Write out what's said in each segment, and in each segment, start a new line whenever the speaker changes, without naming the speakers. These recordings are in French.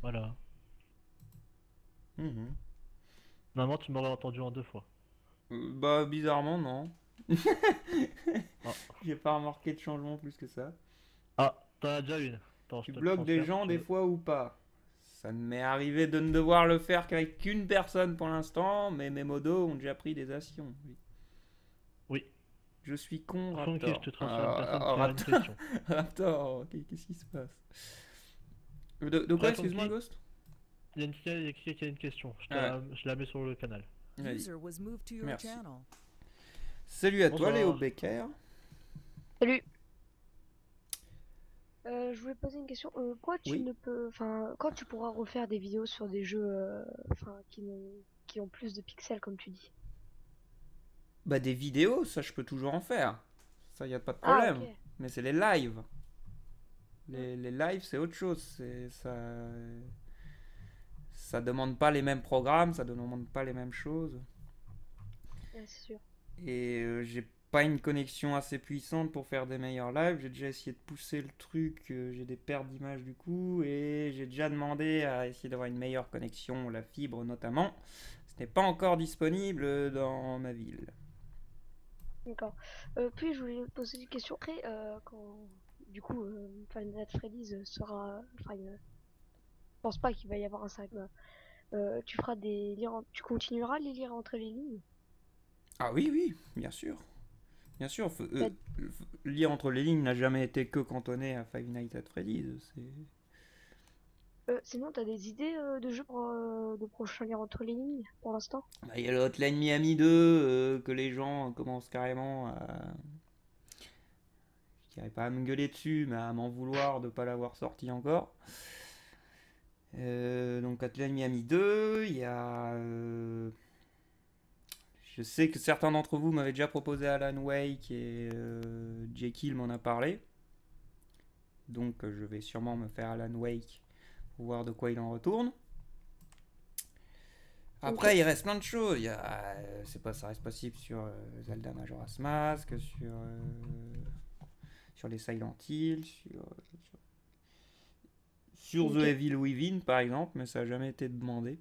Voilà.
Mhm.
Normalement, tu m'aurais entendu en deux fois.
Bah, bizarrement, non.
Ah,
J'ai pas remarqué de changement plus que ça.
t'en as déjà une. Attends, je
Tu
te le
bloques des
transfère si
gens
tu
des
veux.
fois ou pas? Ça ne m'est arrivé de ne devoir le faire qu'avec qu'une personne pour l'instant, mais mes modos ont déjà pris des actions. Oui.
Oui.
Je suis con,
Ok, je
Raptor.
te transfère une personne qui a une
Raptor,
question.
Raptor, qu'est-ce qui se passe? De quoi,
Réponds
excuse-moi,
qui?
Ghost?
Il y a qui a une question.
Ouais,
Je la mets sur le canal.
vas-y,
User was moved to your
merci.
channel.
Salut à toi, Léo
Bonsoir.
Becker.
Salut. Je voulais poser une question. Pourquoi tu
Oui.
ne peux, enfin, quand tu pourras refaire des vidéos sur des jeux, enfin, qui ont plus de pixels, comme tu dis.
Bah, des vidéos, ça je peux toujours en faire. Ça, y a pas de
Ah, ok.
problème. Mais c'est les lives.
Hmm,
Les lives, c'est autre chose. Ça demande pas les mêmes programmes, ça demande pas les mêmes choses.
ouais, c'est sûr.
Et j'ai pas une connexion assez puissante pour faire des meilleurs lives. J'ai déjà essayé de pousser le truc, j'ai des pertes d'image du coup, et j'ai déjà demandé à essayer d'avoir une meilleure connexion, la fibre notamment. Ce n'est pas encore disponible dans ma ville.
D'accord. Puis je voulais poser une question. Après, quand, du coup, Final Fantasy Freddy's sera, enfin, je pense pas qu'il va y avoir un 5. Tu feras tu continueras les lire entre les lignes.
Ah oui, oui, bien sûr. Bien sûr,
T'as
lire entre les lignes n'a jamais été que cantonné à Five Nights at Freddy's.
Sinon, t'as des idées de jeux pour, de prochains lire entre les lignes pour l'instant?
Bah, il y a le Hotline Miami 2 que les gens commencent carrément à. Je dirais pas à me gueuler dessus, mais à m'en vouloir de ne pas l'avoir sorti encore. Donc Hotline Miami 2, il y a. Je sais que certains d'entre vous m'avaient déjà proposé Alan Wake et Jekyll m'en a parlé. Donc je vais sûrement me faire Alan Wake pour voir de quoi il en retourne.
Ok.
Après, il reste plein de choses. C'est pas, ça reste possible sur Zelda Majora's Mask, sur les Silent Hill, sur The
Ok.
Evil Within par exemple, mais ça n'a jamais été demandé.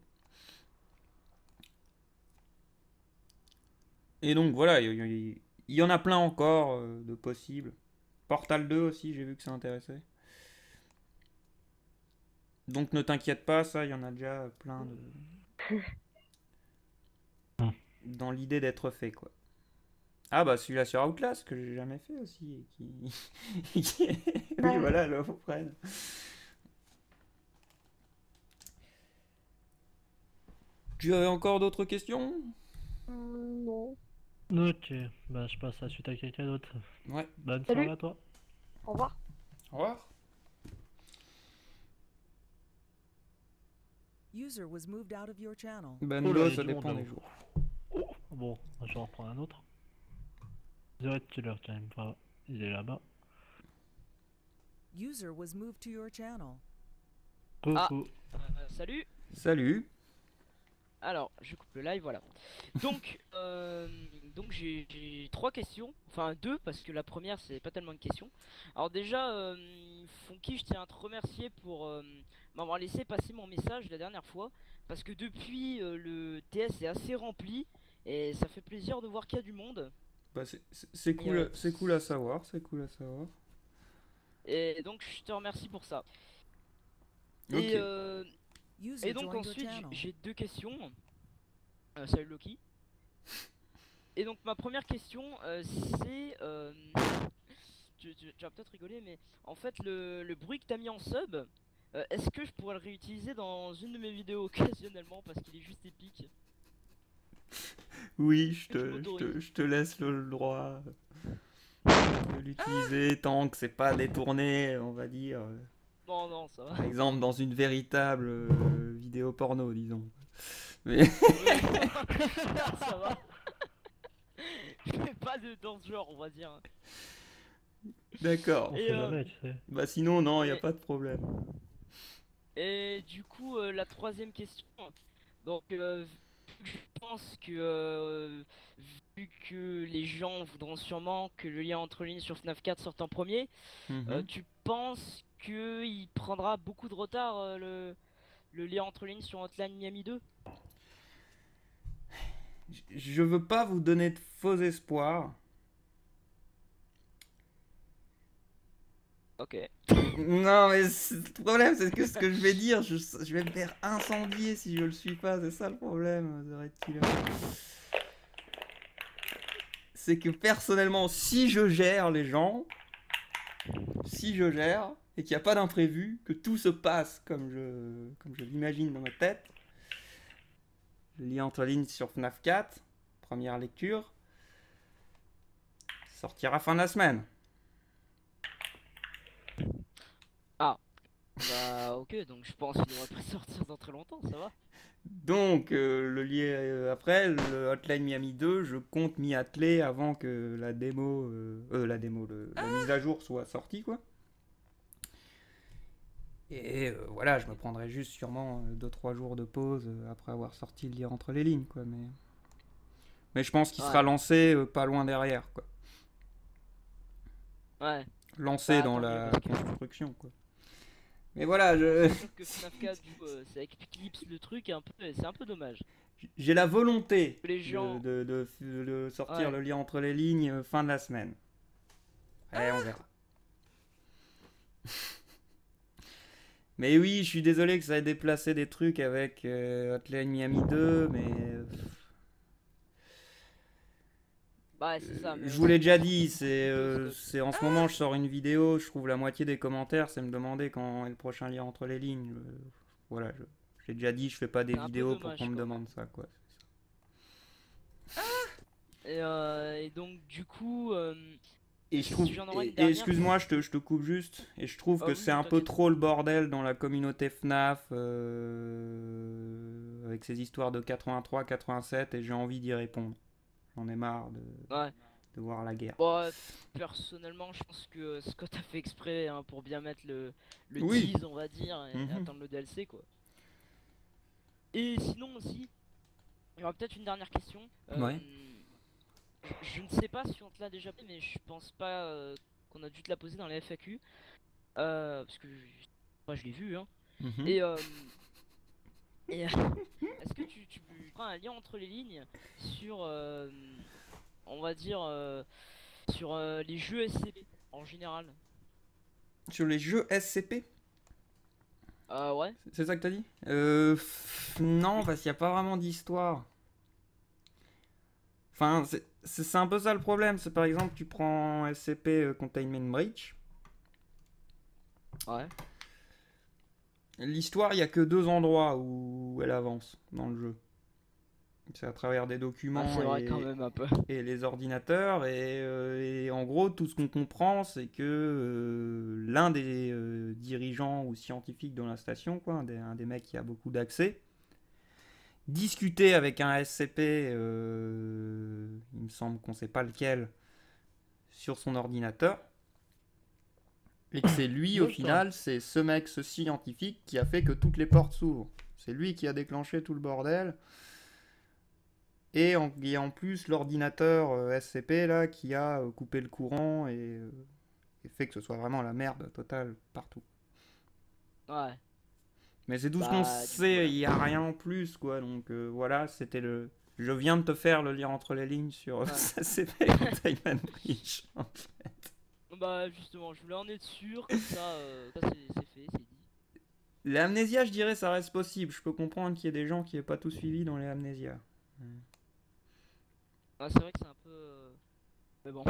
Et donc voilà, il y en a plein encore de possibles. Portal 2 aussi, j'ai vu que ça intéressait. Donc ne t'inquiète pas, ça, il y en a déjà plein
Hmm.
dans l'idée d'être fait, quoi. Ah bah celui-là sur Outlast que j'ai jamais fait aussi et oui
Ah,
voilà le Fred. Tu avais encore d'autres questions?
non.
Ok, bah je passe à la suite à quelqu'un d'autre.
Ouais.
Bonne soirée
Salut.
à toi.
Au revoir.
Au revoir.
User was moved out of your channel.
Oh là,
Bando,
il y a
ça
du monde
dépend des
là-haut.
jours.
Oh, bon, je vais en reprendre un autre. The Red Killer, quand même pas. Il est là-bas.
User was moved to your channel.
Ah,
Coucou.
salut.
Salut.
Alors, je coupe le live, voilà. Donc j'ai trois questions, enfin deux, parce que la première c'est pas tellement une question. Alors déjà, Fonky, je tiens à te remercier pour m'avoir laissé passer mon message la dernière fois, parce que depuis le TS est assez rempli et ça fait plaisir de voir qu'il y a du monde.
Bah, c'est
Et,
cool, c'est cool à savoir, c'est cool à savoir.
et donc je te remercie pour ça. Et,
Ok.
User
donc
joined your
ensuite
channel.
j'ai deux questions. Salut Loki. Et donc ma première question c'est tu vas peut-être rigoler mais en fait le bruit que t'as mis en sub est-ce que je pourrais le réutiliser dans une de mes vidéos occasionnellement parce qu'il est juste épique.
Oui,
Est-ce que tu m'autorises?
je te laisse le droit de l'utiliser tant que c'est pas détourné, on va dire.
Non non ça va.
Par exemple, dans une véritable vidéo porno, disons. Mais
Ça va. Je fais pas dans ce genre on va dire.
d'accord.
On
Et,
sait jamais, tu sais.
Bah sinon, non, il y a
et,
pas de problème.
et du coup la troisième question. Donc je pense que vu que les gens voudront sûrement que le lien entre lignes sur FNAF 4 sorte en premier,
Mhm.
tu penses qu'il prendra beaucoup de retard le lien entre lignes sur Hotline Miami 2?
Je veux pas vous donner de faux espoirs.
Ok.
Non, mais le problème, c'est que ce que je vais dire, je vais me faire incendier si je le suis pas. C'est ça le problème, The Red Killer. C'est que personnellement, si je gère les gens, si je gère, et qu'il n'y a pas d'imprévu, que tout se passe comme je l'imagine dans ma tête, le lien entre lignes sur FNAF 4, première lecture, sortira fin de la semaine.
Bah ok, donc je pense qu'il devrait pas sortir dans très longtemps, ça va.
Donc, le lien après, le Hotline Miami 2, je compte m'y atteler avant que la mise à jour soit sortie, quoi. Et voilà, je me prendrai juste sûrement 2-3 jours de pause après avoir sorti le lien entre les lignes, quoi. Mais je pense qu'il sera lancé pas loin derrière, quoi.
Ouais.
Lancé
Bah,
dans
tant mieux,
la
parce que-
construction, quoi. Mais voilà, je...
C'est sûr que FNAF 4, du coup, ça éclipse le truc un peu, et c'est un peu dommage.
j'ai la volonté
Les gens-
de sortir
Ouais.
le lien entre les lignes fin de la semaine. Ouais, on verra. Mais oui, je suis désolé que ça ait déplacé des trucs avec Hotline Miami 2, mais
Bah c'est ça. mais
je vous l'ai déjà dit,
Parce que-
c'est en ce moment je sors une vidéo, je trouve la moitié des commentaires, c'est me demander quand est le prochain lien entre les lignes. Voilà, j'ai déjà dit, je fais pas des
C'est un peu
vidéos pour
dommage,
qu'on me
quand
demande ça, quoi.
Et donc du coup,
Et je trouve,
Si j'en aurais une
et
dernière,
excuse-moi, je te coupe juste, et je trouve
Ah
que
oui,
c'est un peu
t'inquiète.
trop le bordel dans la communauté FNAF, avec ces histoires de 83, 87, et j'ai envie d'y répondre. J'en ai marre
ouais.
de voir la guerre.
Bon, personnellement, je pense que Scott a fait exprès hein, pour bien mettre le
Oui.
tease, on va dire, et
Mhm.
attendre le DLC quoi. Et sinon aussi, il y aura peut-être une dernière question.
Ouais.
Je ne sais pas si on te l'a déjà fait, mais je pense pas qu'on a dû te la poser dans les FAQ. Parce que moi je l'ai vu, hein.
Mhm.
Et, est-ce que tu prends un lien entre les lignes sur, on va dire, sur les jeux SCP en général?
Sur les jeux SCP,
Ouais.
c'est ça que t'as dit? Non, parce qu'il n'y a pas vraiment d'histoire. Enfin, c'est un peu ça le problème. C'est par exemple, tu prends SCP Containment Breach.
Ouais.
L'histoire, il n'y a que 2 endroits où elle avance dans le jeu. C'est à travers des documents
Ah, c'est vrai quand même un peu.
et les ordinateurs. Et en gros, tout ce qu'on comprend, c'est que l'un des dirigeants ou scientifiques de la station, quoi, un des mecs qui a beaucoup d'accès, discutait avec un SCP, il me semble qu'on ne sait pas lequel, sur son ordinateur. Et que c'est lui, au
D'accord.
final, c'est ce mec, ce scientifique, qui a fait que toutes les portes s'ouvrent. C'est lui qui a déclenché tout le bordel. Et en plus, l'ordinateur SCP, là, qui a coupé le courant et fait que ce soit vraiment la merde totale partout.
Ouais.
Mais c'est tout ce
Bah,
qu'on
du coup,
sait,
voilà.
il n'y a rien en plus, quoi. Donc voilà, c'était le... Je viens de te faire le lien entre les lignes sur
Ouais.
SCP Containment Breach.
Bah justement, je voulais en être sûr, comme ça, ça c'est fait, c'est dit.
L'amnésia, je dirais, ça reste possible. Je peux comprendre qu'il y ait des gens qui n'aient pas tout suivi dans les amnésias.
Ah, c'est vrai que c'est un peu... Mais bon.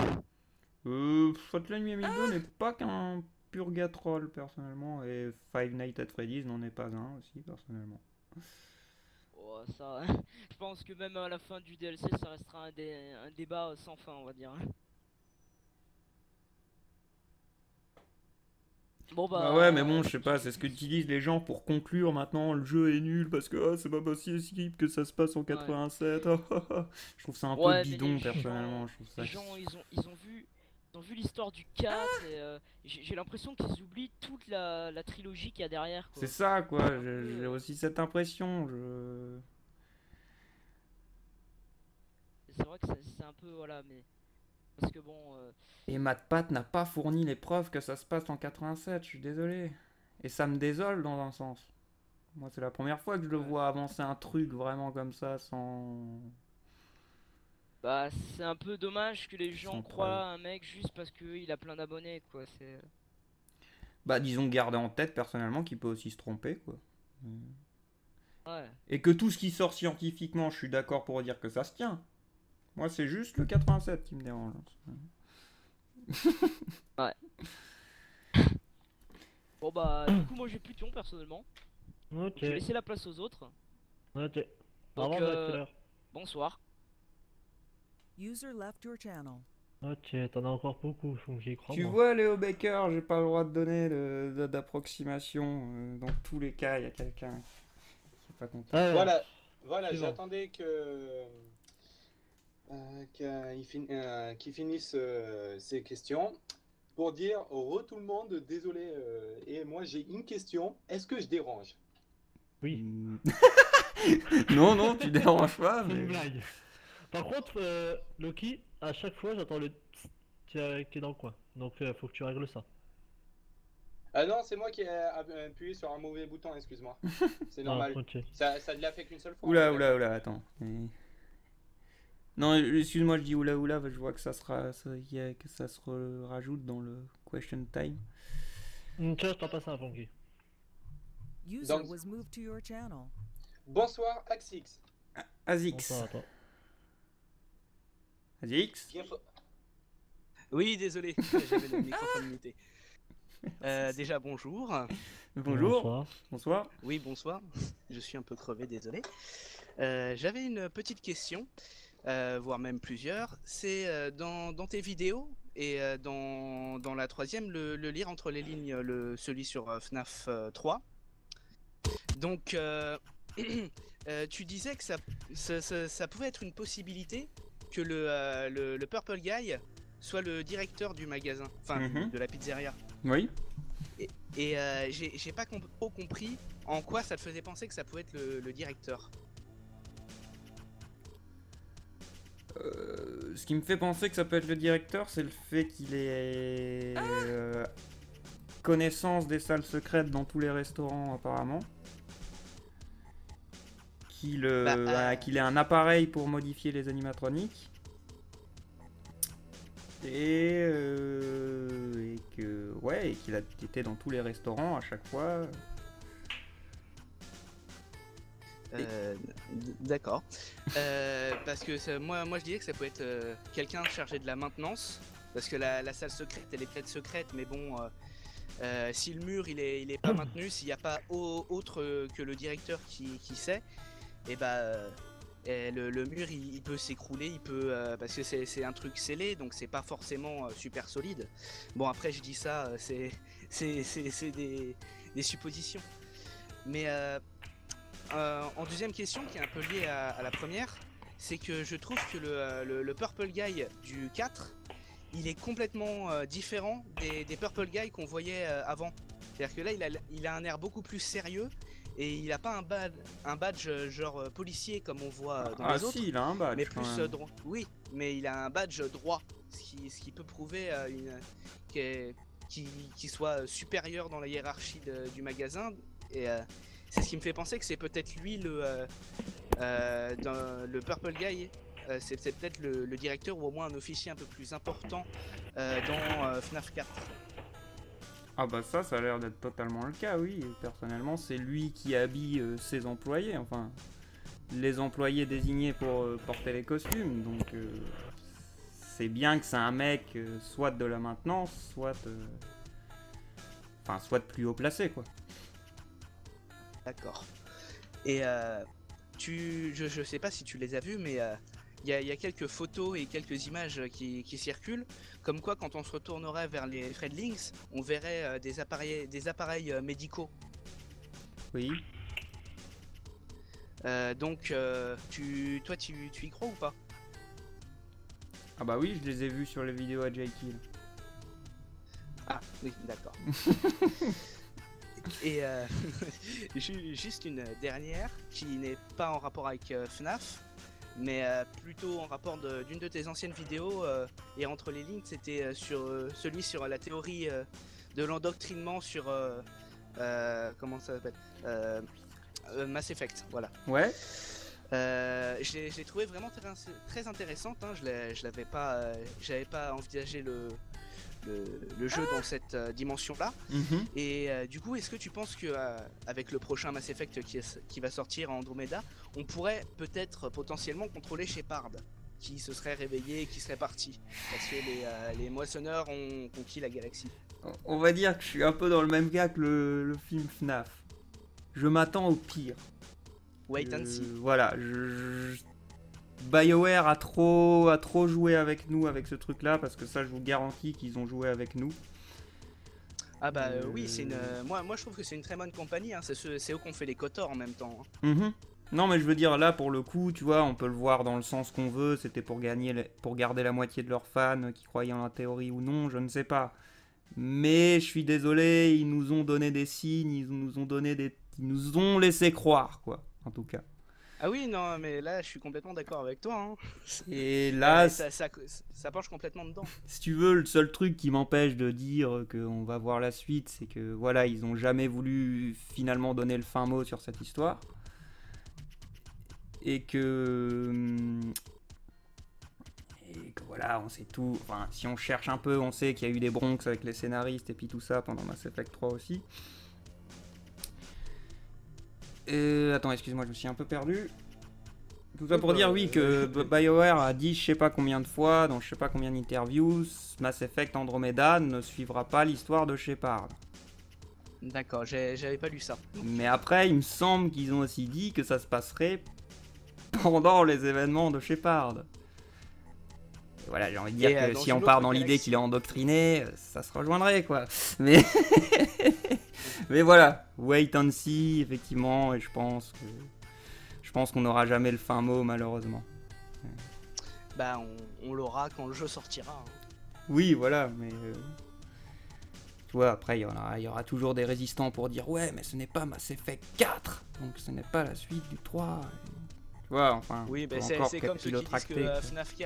Hotline Miami 2 n'est pas qu'un purgatrol, personnellement, et Five Nights at Freddy's n'en est pas un aussi, personnellement.
Oh, ça... je pense que même à la fin du DLC, ça restera un débat sans fin, on va dire. Bon
Bah ouais, mais bon, je sais pas, c'est ce que utilisent les gens pour conclure maintenant, le jeu est nul parce que c'est pas possible que ça se passe en 87. Je trouve ça un
Ouais,
peu
mais
bidon,
les gens-
personnellement. Je trouve ça...
Les gens, ils ont vu l'histoire du 4 et j'ai l'impression qu'ils oublient toute la trilogie qu'il y a derrière, quoi.
C'est ça, quoi,
C'est un peu,
j'ai aussi cette impression.
C'est vrai que c'est un peu, voilà, mais... Parce que bon...
Et MatPat n'a pas fourni les preuves que ça se passe en 87, je suis désolé. Et ça me désole dans un sens. Moi, c'est la première fois que je le vois avancer un truc vraiment comme ça sans.
Bah, c'est un peu dommage que les gens
Sans
croient
preuve.
à un mec juste parce qu'il a plein d'abonnés, quoi. C'est.
Bah, disons garder en tête personnellement qu'il peut aussi se tromper, quoi.
Ouais.
Et que tout ce qui sort scientifiquement, je suis d'accord pour dire que ça se tient. Moi, c'est juste le 87 qui me dérange.
Ouais. Bon, bah, du coup, moi j'ai plus de pion personnellement. Donc,
Ok.
je vais laisser la place aux autres.
Ok. Au
Donc,
revoir, Bachelor.
bonsoir.
User left your channel.
Ok, t'en as encore beaucoup, faut que j'y crois,
Tu
moi.
vois, Léo Baker, j'ai pas le droit de donner d'approximation. Dans tous les cas, il y a quelqu'un qui est pas content.
Alors,
Voilà,
suivant.
j'attendais qu'il finisse ses questions pour dire au tout le monde, désolé, et moi j'ai une question, est-ce que je dérange?
Oui,
Hmm. Non, non, tu déranges pas,
c'est une
mais.
blague. Par contre, Loki, à chaque fois, j'entends le tss qui est dans le coin. Donc, faut que tu règles ça.
Ah non, c'est moi qui ai appuyé sur un mauvais bouton, excuse-moi. C'est
Ah,
normal.
ok.
Ça ne l'a fait qu'une seule fois.
Oula,
hein,
oula, oula, attends. Non, excuse-moi, je dis oula, oula, je vois que ça que ça se rajoute dans le question time.
Tiens, je t'en passe un, Funky.
User
Donc-
was moved to your channel.
Bonsoir, Axix.
Azix.
Bonsoir à toi.
Azix.
Bien fa-
Oui, désolé, j'avais le microphone muté. Déjà, bonjour.
Bonjour.
Bonsoir.
Bonsoir.
Oui, bonsoir. Je suis un peu crevé, désolé. J'avais une petite question, voire même plusieurs. C'est dans tes vidéos et dans la troisième, le lire entre les lignes, celui sur FNAF 3. Donc, tu disais que ça pouvait être une possibilité que le Purple Guy soit le directeur du magasin, enfin
Mhm.
de la pizzeria.
Oui.
Et j'ai pas trop compris en quoi ça te faisait penser que ça pouvait être le directeur.
Ce qui me fait penser que ça peut être le directeur, c'est le fait qu'il ait connaissance des salles secrètes dans tous les restaurants apparemment. Qu'il ait un appareil pour modifier les animatroniques. Et qu'il était dans tous les restaurants à chaque fois.
D'accord. Parce que moi je dirais que ça peut être quelqu'un chargé de la maintenance. Parce que la salle secrète, elle est peut-être secrète, mais bon, si le mur il est pas maintenu, s'il n'y a pas autre que le directeur qui sait, et le mur il peut s'écrouler, il peut parce que c'est un truc scellé, donc c'est pas forcément super solide. Bon, après je dis ça, c'est des suppositions. Mais en deuxième question, qui est un peu liée à la première, c'est que je trouve que le Purple Guy du 4, il est complètement différent des Purple Guy qu'on voyait avant. C'est-à-dire que là, il a un air beaucoup plus sérieux et il a pas un badge genre policier comme on voit dans les autres.
Si, il a un badge.
Mais
quand
plus
même.
droit. Oui, mais il a un badge droit, ce qui peut prouver qu'il soit supérieur dans la hiérarchie du magasin. Et c'est ce qui me fait penser que c'est peut-être lui le Purple Guy. C'est peut-être le directeur ou au moins un officier un peu plus important dans FNAF 4.
Ah bah ça a l'air d'être totalement le cas, oui. Personnellement, c'est lui qui habille ses employés, enfin les employés désignés pour porter les costumes. Donc c'est bien que c'est un mec soit de la maintenance, soit soit plus haut placé, quoi.
D'accord. Et je sais pas si tu les as vus, mais il y a quelques photos et quelques images qui circulent, comme quoi quand on se retournerait vers les Fredlings, on verrait des appareils médicaux.
Oui.
Donc toi tu y crois ou pas?
Ah bah oui, je les ai vus sur les vidéos à J-Kill.
Ah oui, d'accord. Et juste une dernière qui n'est pas en rapport avec FNAF, mais plutôt en rapport d'une de tes anciennes vidéos, et entre les lignes c'était celui sur la théorie de l'endoctrinement sur comment ça s'appelle, Mass Effect, voilà.
Ouais.
Je l'ai trouvé vraiment très intéressante. Hein. J'avais pas envisagé le jeu dans cette dimension-là. Et du coup, est-ce que tu penses que avec le prochain Mass Effect qui va sortir en Andromeda, on pourrait peut-être potentiellement contrôler Shepard, qui se serait réveillé, qui serait parti, parce que les moissonneurs ont conquis la galaxie.
On va dire que je suis un peu dans le même cas que le film FNAF. Je m'attends au pire.
Wait and see.
Voilà. BioWare a trop joué avec nous avec ce truc-là, parce que ça, je vous garantis qu'ils ont joué avec nous.
Ah bah oui, moi je trouve que c'est une très bonne compagnie. Hein. C'est eux qu'on fait les KOTOR en même temps. Hein.
Non, mais je veux dire, là, pour le coup, tu vois, on peut le voir dans le sens qu'on veut. C'était pour garder la moitié de leurs fans qui croyaient en la théorie ou non, je ne sais pas. Mais je suis désolé, ils nous ont donné des signes, ils nous ont laissé croire, quoi, en tout cas.
Ah oui, non, mais là, je suis complètement d'accord avec toi. Hein.
Et là,
ça penche complètement dedans.
Si tu veux, le seul truc qui m'empêche de dire qu'on va voir la suite, c'est que, voilà, ils ont jamais voulu finalement donner le fin mot sur cette histoire. Et que voilà, on sait tout. Enfin, si on cherche un peu, on sait qu'il y a eu des bronx avec les scénaristes et puis tout ça pendant Mass Effect 3 aussi. Attends, excuse-moi, je me suis un peu perdu. Tout ça pour dire, oui, que BioWare a dit je sais pas combien de fois, dans je sais pas combien d'interviews, Mass Effect Andromeda ne suivra pas l'histoire de Shepard.
D'accord, j'avais pas lu ça.
Mais après, il me semble qu'ils ont aussi dit que ça se passerait pendant les événements de Shepard. Et voilà, j'ai envie de dire que si on part dans l'idée qu'il est endoctriné, ça se rejoindrait, quoi. Mais mais voilà, wait and see, effectivement, et je pense qu'on n'aura jamais le fin mot, malheureusement.
Bah, on l'aura quand le jeu sortira. Hein.
Oui, voilà, mais tu vois, après, il y aura toujours des résistants pour dire ouais, mais ce n'est pas Mass Effect 4, donc ce n'est pas la suite du 3. Tu vois, enfin.
Oui, bah c'est comme ceux qui disent que FNAF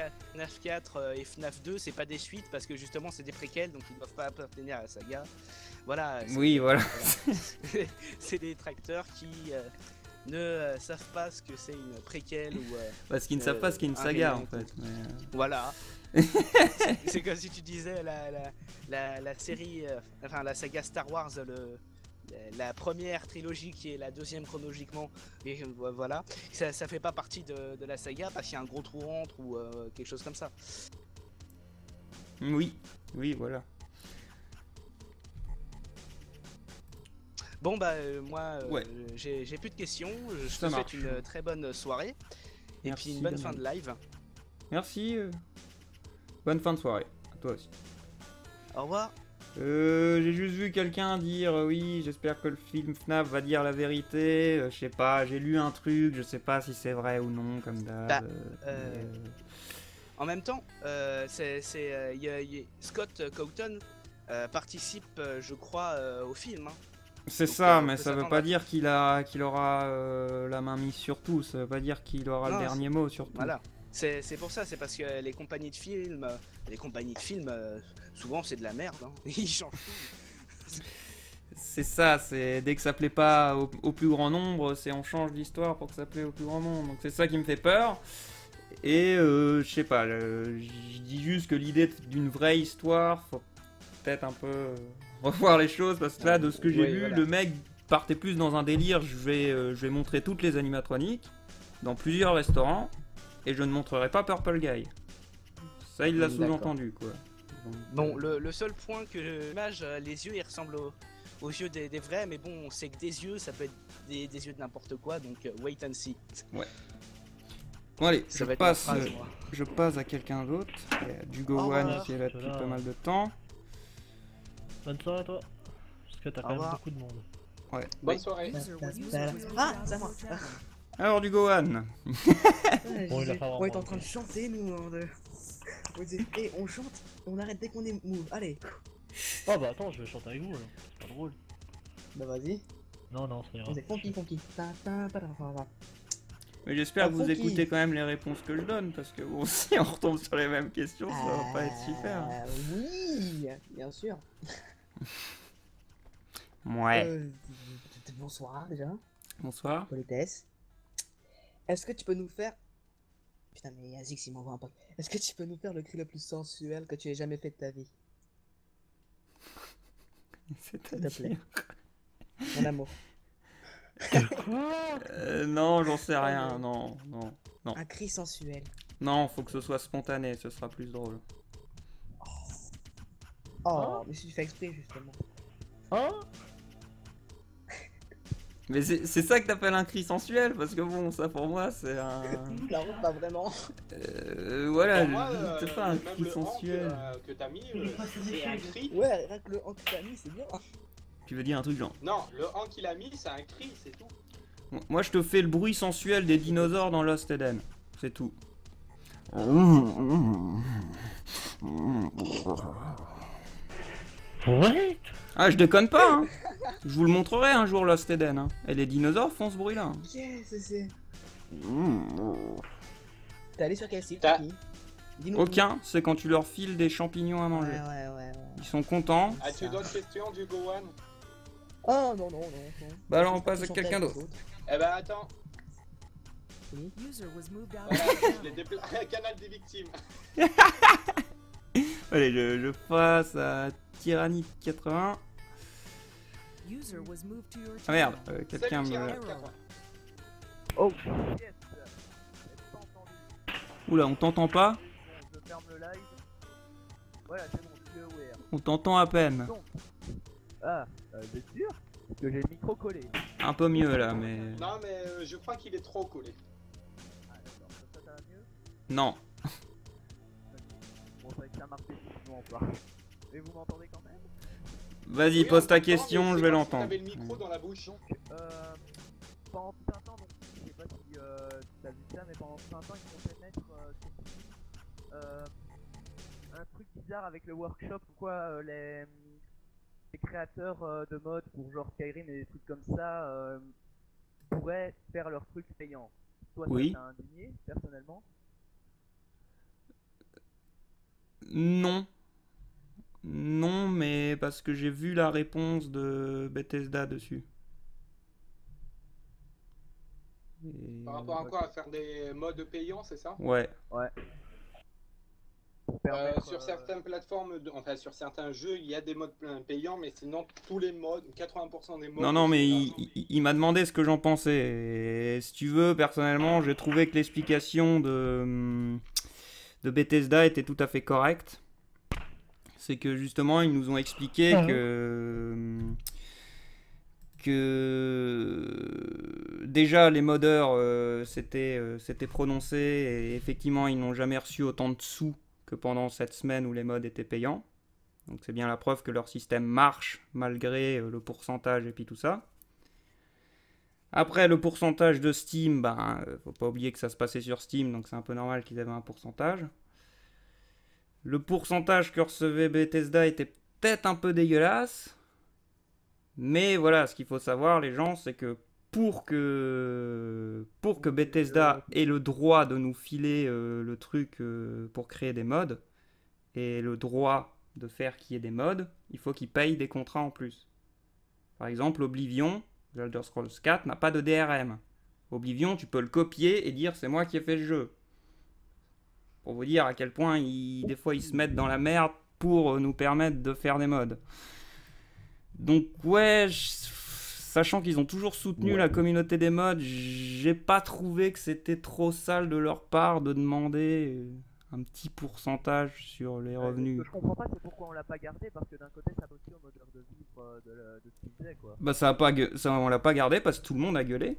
4 et FNAF 2 c'est pas des suites parce que justement c'est des préquels, donc ils doivent pas appartenir à la saga. Voilà.
Oui, voilà.
C'est des tracteurs qui ne savent pas ce que c'est une préquelle ou.
Parce qu'ils ne savent pas ce qu'est une saga en fait. Mais...
Voilà. C'est comme si tu disais la série, enfin la saga Star Wars, la première trilogie qui est la deuxième chronologiquement, et voilà, ça fait pas partie de la saga parce qu'il y a un gros trou entre ou quelque chose comme ça.
Oui, voilà.
Bon bah moi j'ai plus de questions, je te souhaite une très bonne soirée et puis une bonne fin de live.
Merci, bonne fin de soirée, à toi aussi.
Au revoir.
J'ai juste vu quelqu'un dire oui, j'espère que le film FNAF va dire la vérité. Je sais pas, j'ai lu un truc, je sais pas si c'est vrai ou non, comme d'hab.
En même temps, Scott Cawthon participe, je crois, au film. Hein.
C'est ça, mais ça veut pas dire qu'il aura la main mise sur tout. Ça veut pas dire qu'il aura le dernier mot sur tout.
Voilà. C'est pour ça, c'est parce que les compagnies de films, souvent c'est de la merde, hein. Ils changent tout.
C'est ça, c'est dès que ça plaît pas au plus grand nombre, c'est on change l'histoire pour que ça plaît au plus grand nombre. Donc c'est ça qui me fait peur. Et je sais pas, je dis juste que l'idée d'une vraie histoire, faut peut-être un peu revoir les choses parce que là, de ce que j'ai lu, le mec partait plus dans un délire. Je vais montrer toutes les animatroniques dans plusieurs restaurants. Et je ne montrerai pas Purple Guy. Ça, il l'a sous-entendu, quoi. Donc,
bon, le seul point que l'image, les yeux, ils ressemblent aux yeux des vrais, mais bon, on sait que des yeux, ça peut être des yeux de n'importe quoi, donc wait and see.
Ouais. Bon, allez, je passe à quelqu'un d'autre. Il y a Dugo One qui est là depuis pas mal de temps.
Bonne soirée à toi. Parce que t'as quand même beaucoup de monde.
Ouais.
Bonne soirée.
Ah, c'est à moi.
Alors du Gohan.
Bon, il a pas
on est en train de chanter nous. Et on chante, on arrête dès qu'on est move. Allez.
Oh bah attends, je vais chanter avec vous alors. C'est pas drôle.
Bah vas-y.
Non, ça ira.
On est funky.
Mais j'espère que vous écoutez quand même les réponses que je donne parce que bon, si on retombe sur les mêmes questions, ça va pas être super.
Oui, bien sûr.
Ouais.
Bonsoir déjà.
Bonsoir.
Politesse. Est-ce que tu peux nous faire... Putain, mais Azix, il m'envoie un pack. Est-ce que tu peux nous faire le cri le plus sensuel que tu aies jamais fait de ta vie? S'il te plaît. Mon amour.
Non, j'en sais rien. Non.
Un cri sensuel.
Non, faut que ce soit spontané, ce sera plus drôle.
Oh, mais si tu fais exprès, justement.
Oh.
Mais c'est ça que t'appelles un cri sensuel, parce que bon, ça pour moi c'est un...
Non, pas vraiment.
Voilà,
Pour moi,
c'est pas un
même
cri
le han
sensuel.
que t'as mis, c'est un cri.
Ouais, rien que le han que t'as mis, c'est bien.
Tu veux dire un truc genre...
Non, le han qu'il a mis, c'est un cri, c'est tout.
Moi je te fais le bruit sensuel des dinosaures dans Lost Eden, c'est tout.
Ouais.
Ah, je déconne pas, hein. Je vous le montrerai un jour, Lost Eden. Hein. Et les dinosaures font ce bruit-là.
Yes, c'est... T'es allé sur quel site,
T'as-
Kiki? Dis-nous
Aucun, c'est quand tu leur files des champignons à
tout.
manger.
Ouais.
Ils sont contents.
As-tu d'autres questions du Gohan?
Oh, non.
Bah alors on
Je pense
passe à
qu'ils sont
quelqu'un
tels,
d'autre.
Eh ben attends,
User was moved out
voilà,
of your
je l'ai
channel.
canal des victimes.
Allez, je passe à Tyranny 80.
User was moved to your
Ah merde,
channel.
quelqu'un
Salut,
me...
Thierry,
Error.
Oh, yes. Pas entendu.
Oula, on t'entend pas?
Je ferme le live. Voilà, c'est bon, je suis aware.
On t'entend à peine.
Ah, c'est sûr? Parce que j'ai le micro collé.
Un peu mieux là, mais...
Non mais je crois qu'il est trop collé.
Ah, d'accord, ça va mieux?
Non.
Bon, c'est vrai que ça marche effectivement pas. Mais vous m'entendez quand même?
Vas-y,
Oui,
pose
on
ta
t'entend,
question,
mais
je
c'est
vais
comme si
l'entendre.
T'avais le micro dans la bouche.
Donc, pendant tout un temps, donc, je sais pas si t'as vu ça, mais pendant tout un temps, ils comptaient mettre sur un truc bizarre avec le workshop ou quoi, les créateurs de mods pour genre Skyrim et des trucs comme ça pourraient faire leurs trucs payants. Toi,
Oui.
ça t'a indigné, personnellement?
Non. Non, mais parce que j'ai vu la réponse de Bethesda dessus. Et-
Par rapport à quoi? À faire des modes payants, c'est ça?
Ouais.
Pour permettre,
Sur certaines plateformes, enfin sur certains jeux, il y a des modes payants, mais sinon tous les modes, 80% des modes.
Non, mais
sont
il,
gratuits.
il m'a demandé ce que j'en pensais. Et si tu veux, personnellement, j'ai trouvé que l'explication de Bethesda était tout à fait correcte. C'est que justement, ils nous ont expliqué que déjà les modeurs s'étaient prononcés et effectivement, ils n'ont jamais reçu autant de sous que pendant cette semaine où les mods étaient payants. Donc c'est bien la preuve que leur système marche malgré le pourcentage et puis tout ça. Après le pourcentage de Steam, faut pas oublier que ça se passait sur Steam, donc c'est un peu normal qu'ils avaient un pourcentage. Le pourcentage que recevait Bethesda était peut-être un peu dégueulasse. Mais voilà, ce qu'il faut savoir les gens, c'est que pour que Bethesda ait le droit de nous filer le truc pour créer des mods, et le droit de faire qu'il y ait des mods, il faut qu'ils payent des contrats en plus. Par exemple, Oblivion, The Elder Scrolls 4, n'a pas de DRM. Oblivion, tu peux le copier et dire c'est moi qui ai fait le jeu. Pour vous dire à quel point des fois ils se mettent dans la merde pour nous permettre de faire des mods. Donc ouais, sachant qu'ils ont toujours soutenu la communauté des mods, j'ai pas trouvé que c'était trop sale de leur part de demander un petit pourcentage sur les revenus.
Ce que je comprends pas, c'est pourquoi on l'a pas gardé, parce que d'un côté, ça va aussi au moteur de vivre de ce qu'il faisait, quoi.
Bah on l'a pas gardé parce que tout le monde a gueulé.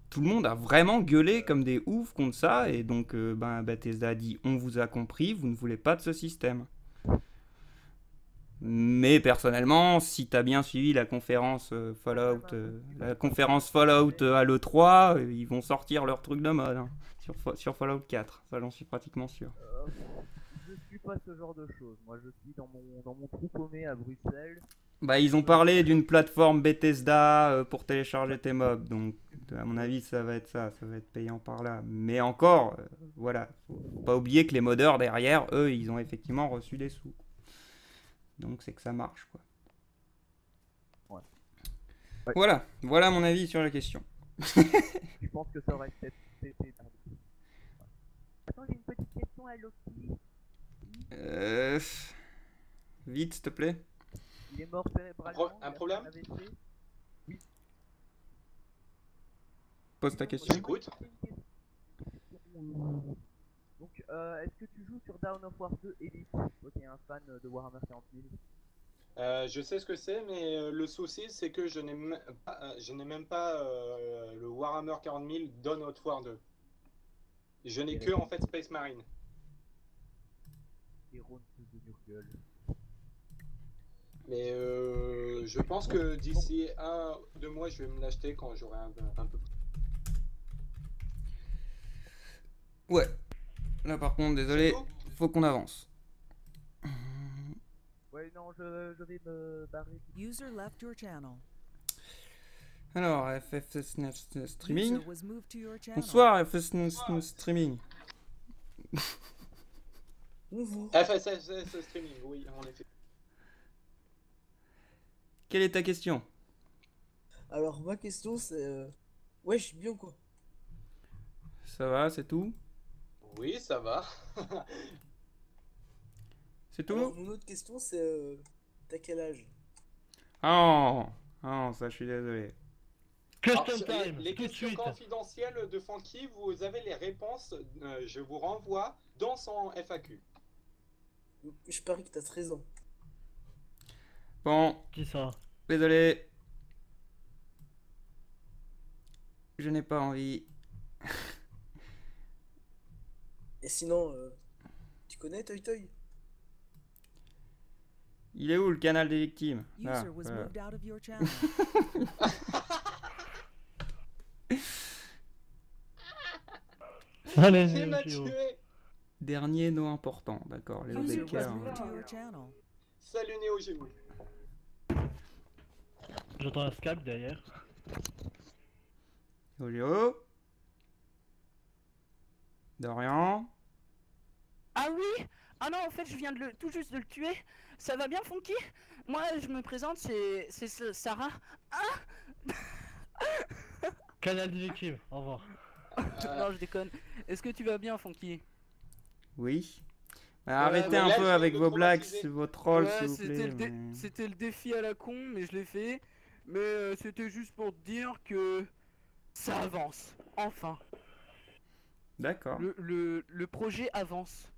Tout le monde a vraiment gueulé comme des oufs contre ça, et donc Bethesda a dit on vous a compris, vous ne voulez pas de ce système. Mais personnellement, si t'as bien suivi la conférence Fallout, à l'E3, ils vont sortir leur truc de mode hein, sur Fallout 4, ça j'en suis pratiquement sûr.
Je suis pas ce genre de choses. Moi, je suis dans mon trou paumé à Bruxelles.
Bah ils ont parlé d'une plateforme Bethesda pour télécharger tes mobs, donc à mon avis ça va être ça va être payant par là. Mais encore, voilà, faut pas oublier que les modeurs derrière, eux, ils ont effectivement reçu des sous. Donc c'est que ça marche quoi.
Ouais.
Voilà mon avis sur la question.
Je pense que ça aurait peut-être été tardé. Attends, j'ai une petite question à Loki.
Vite, s'il te plaît.
Il est mort cérébralement.
Un problème?
il a fait un AVC.
Pose ta question.
J'écoute.
Donc, est-ce que tu joues sur Dawn of War 2 Elite? Toi qui es un fan de Warhammer 40 000.
Je sais ce que c'est, mais le souci, c'est que je n'ai même pas le Warhammer 40 000 Dawn of War 2. Je n'ai que, en fait, Space Marine.
Héros de Nurgle.
Mais je pense que d'ici 1-2 mois, je vais me l'acheter quand j'aurai un peu.
Ouais. Là par contre, désolé,
C'est tout
faut qu'on avance.
Ouais, non, je vais me barrer.
User left your channel.
Alors, FFS Streaming.
User was moved to your channel.
Bonsoir FFS Streaming.
Bonjour.
FSS Streaming, oui, en effet.
Quelle est ta question?
Alors, ma question, c'est... Ouais, je suis bien, quoi.
Ça va, c'est tout?
Oui, ça va.
C'est
Alors,
tout?
mon autre question, c'est... T'as quel âge?
Oh, ça je suis désolé.
Alors,
Question time,
les
tout de
questions
suite.
confidentielles de Funky, vous avez les réponses, je vous renvoie dans son FAQ.
Je parie que t'as 13 ans.
Bon,
Qui ça?
désolé. Je n'ai pas envie.
Et sinon, tu connais Toy Toy?
Il est où le canal des victimes?
User
Ah,
was
voilà.
moved out of your channel.
Allez,
Il m'a
Géo.
tué.
Dernier non important, d'accord. Les
User
autres
was
écarts.
moved to your channel.
Salut Néo Géo.
J'entends un Skype derrière.
Olio. Dorian.
Ah oui? Ah non, en fait, je viens tout juste de le tuer. Ça va bien, Funky? Moi, je me présente, c'est Sarah. Ah!
Canal des victimes, au revoir.
Non, je déconne. Est-ce que tu vas bien, Funky?
Oui. Arrêtez
mais
un
là,
peu
je
avec
vais
vos
le
blagues,
traumatiser.
vos trolls,
Ouais,
s'il vous plaît. mais-
c'était le défi à la con, mais je l'ai fait. Mais c'était juste pour te dire que ça avance. Enfin,
D'accord.
le projet avance.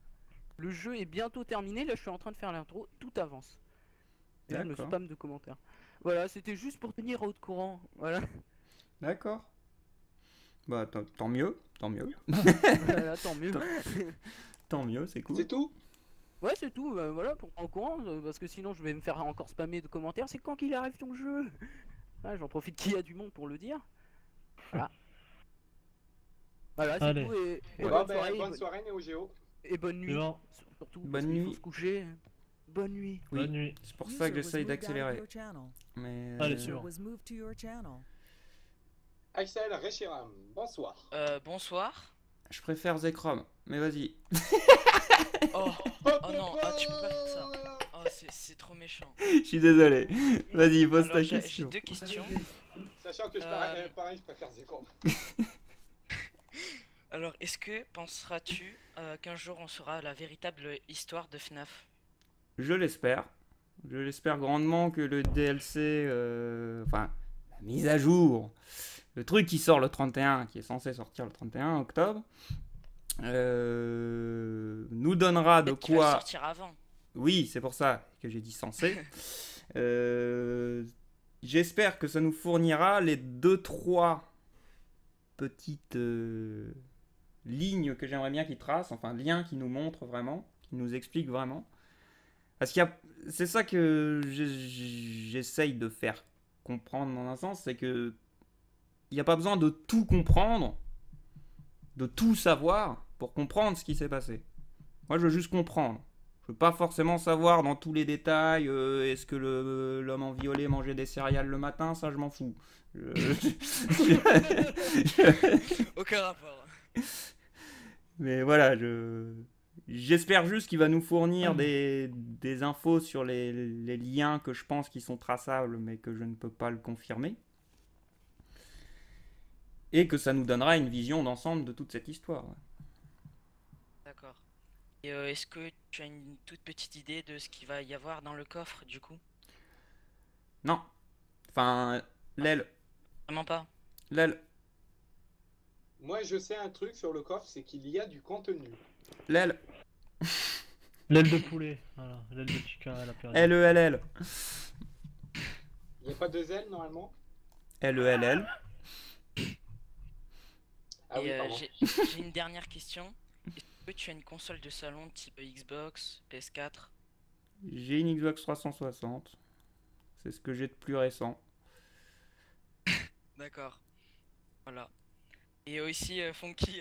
Le jeu est bientôt terminé. Là, je suis en train de faire l'intro. Tout avance. Et là, je me
D'accord.
spam de commentaires. Voilà, c'était juste pour tenir au courant. Voilà.
D'accord. Bah, tant mieux, tant mieux.
Voilà, tant mieux.
Tant mieux, c'est cool.
C'est tout?
Ouais, c'est tout, voilà, pour en courant, parce que sinon je vais me faire encore spammer de commentaires, c'est quand qu'il arrive ton jeu? Ah, j'en profite qu'il y a du monde pour le dire. Voilà. Voilà, c'est
Allez.
tout, et
Bon,
bonne
ben,
soirée,
bonne soirée Néo Géo.
et bonne nuit.
Suivant.
Surtout,
Bonne
parce qu'il faut
nuit.
se coucher. Bonne nuit.
Oui.
Bonne nuit.
C'est pour
User
ça que
was
j'essaye
moved out of
d'accélérer.
your channel.
Mais
Allez,
User
suivant.
was moved to your channel.
Axel Rechiram, bonsoir.
Bonsoir.
je préfère Zekrom. Mais vas-y.
Oh, oh non, ah, tu peux pas faire ça. Oh, c'est trop méchant.
Je suis désolé. Vas-y, pose
Alors,
ta
j'ai
question.
deux questions.
Sachant que pareil, je préfère Zekrom.
Alors, est-ce que penseras-tu qu'un jour on saura la véritable histoire de FNAF?
Je l'espère. Je l'espère grandement que le DLC, enfin, la mise à jour, le truc qui sort le 31, qui est censé sortir le 31 octobre, nous donnera de
Peut-être qu'il va
quoi...
sortir avant.
Oui, c'est pour ça que j'ai dit censé. J'espère que ça nous fournira les 2-3 petites lignes que j'aimerais bien qu'ils tracent, enfin liens qui nous montrent vraiment, qui nous expliquent vraiment. Parce qu'il y a, c'est ça que j'essaye de faire comprendre dans un sens, c'est que il n'y a pas besoin de tout comprendre, de tout savoir pour comprendre ce qui s'est passé. Moi, je veux juste comprendre. Je veux pas forcément savoir dans tous les détails, est-ce que l'homme en violet mangeait des céréales le matin, ça je m'en fous.
Aucun rapport.
Mais voilà, j'espère juste qu'il va nous fournir des infos sur les liens que je pense qui sont traçables, mais que je ne peux pas le confirmer. Et que ça nous donnera une vision d'ensemble de toute cette histoire. Ouais.
D'accord. Et est-ce que tu as une toute petite idée de ce qu'il va y avoir dans le coffre du coup?
Non. Enfin, l'aile.
Vraiment pas.
L'aile.
Moi, je sais un truc sur le coffre, c'est qu'il y a du contenu.
L'aile.
L'aile de poulet, voilà, l'aile de chicken à la période.
L-E-L-L.
Il n'y a pas deux ailes normalement?
L-E-L-L.
Ah oui,
Et
pardon.
j'ai une dernière question. Est-ce que tu as une console de salon type Xbox, PS4?
J'ai une Xbox 360. C'est ce que j'ai de plus récent.
D'accord. Voilà. Et aussi, Funky,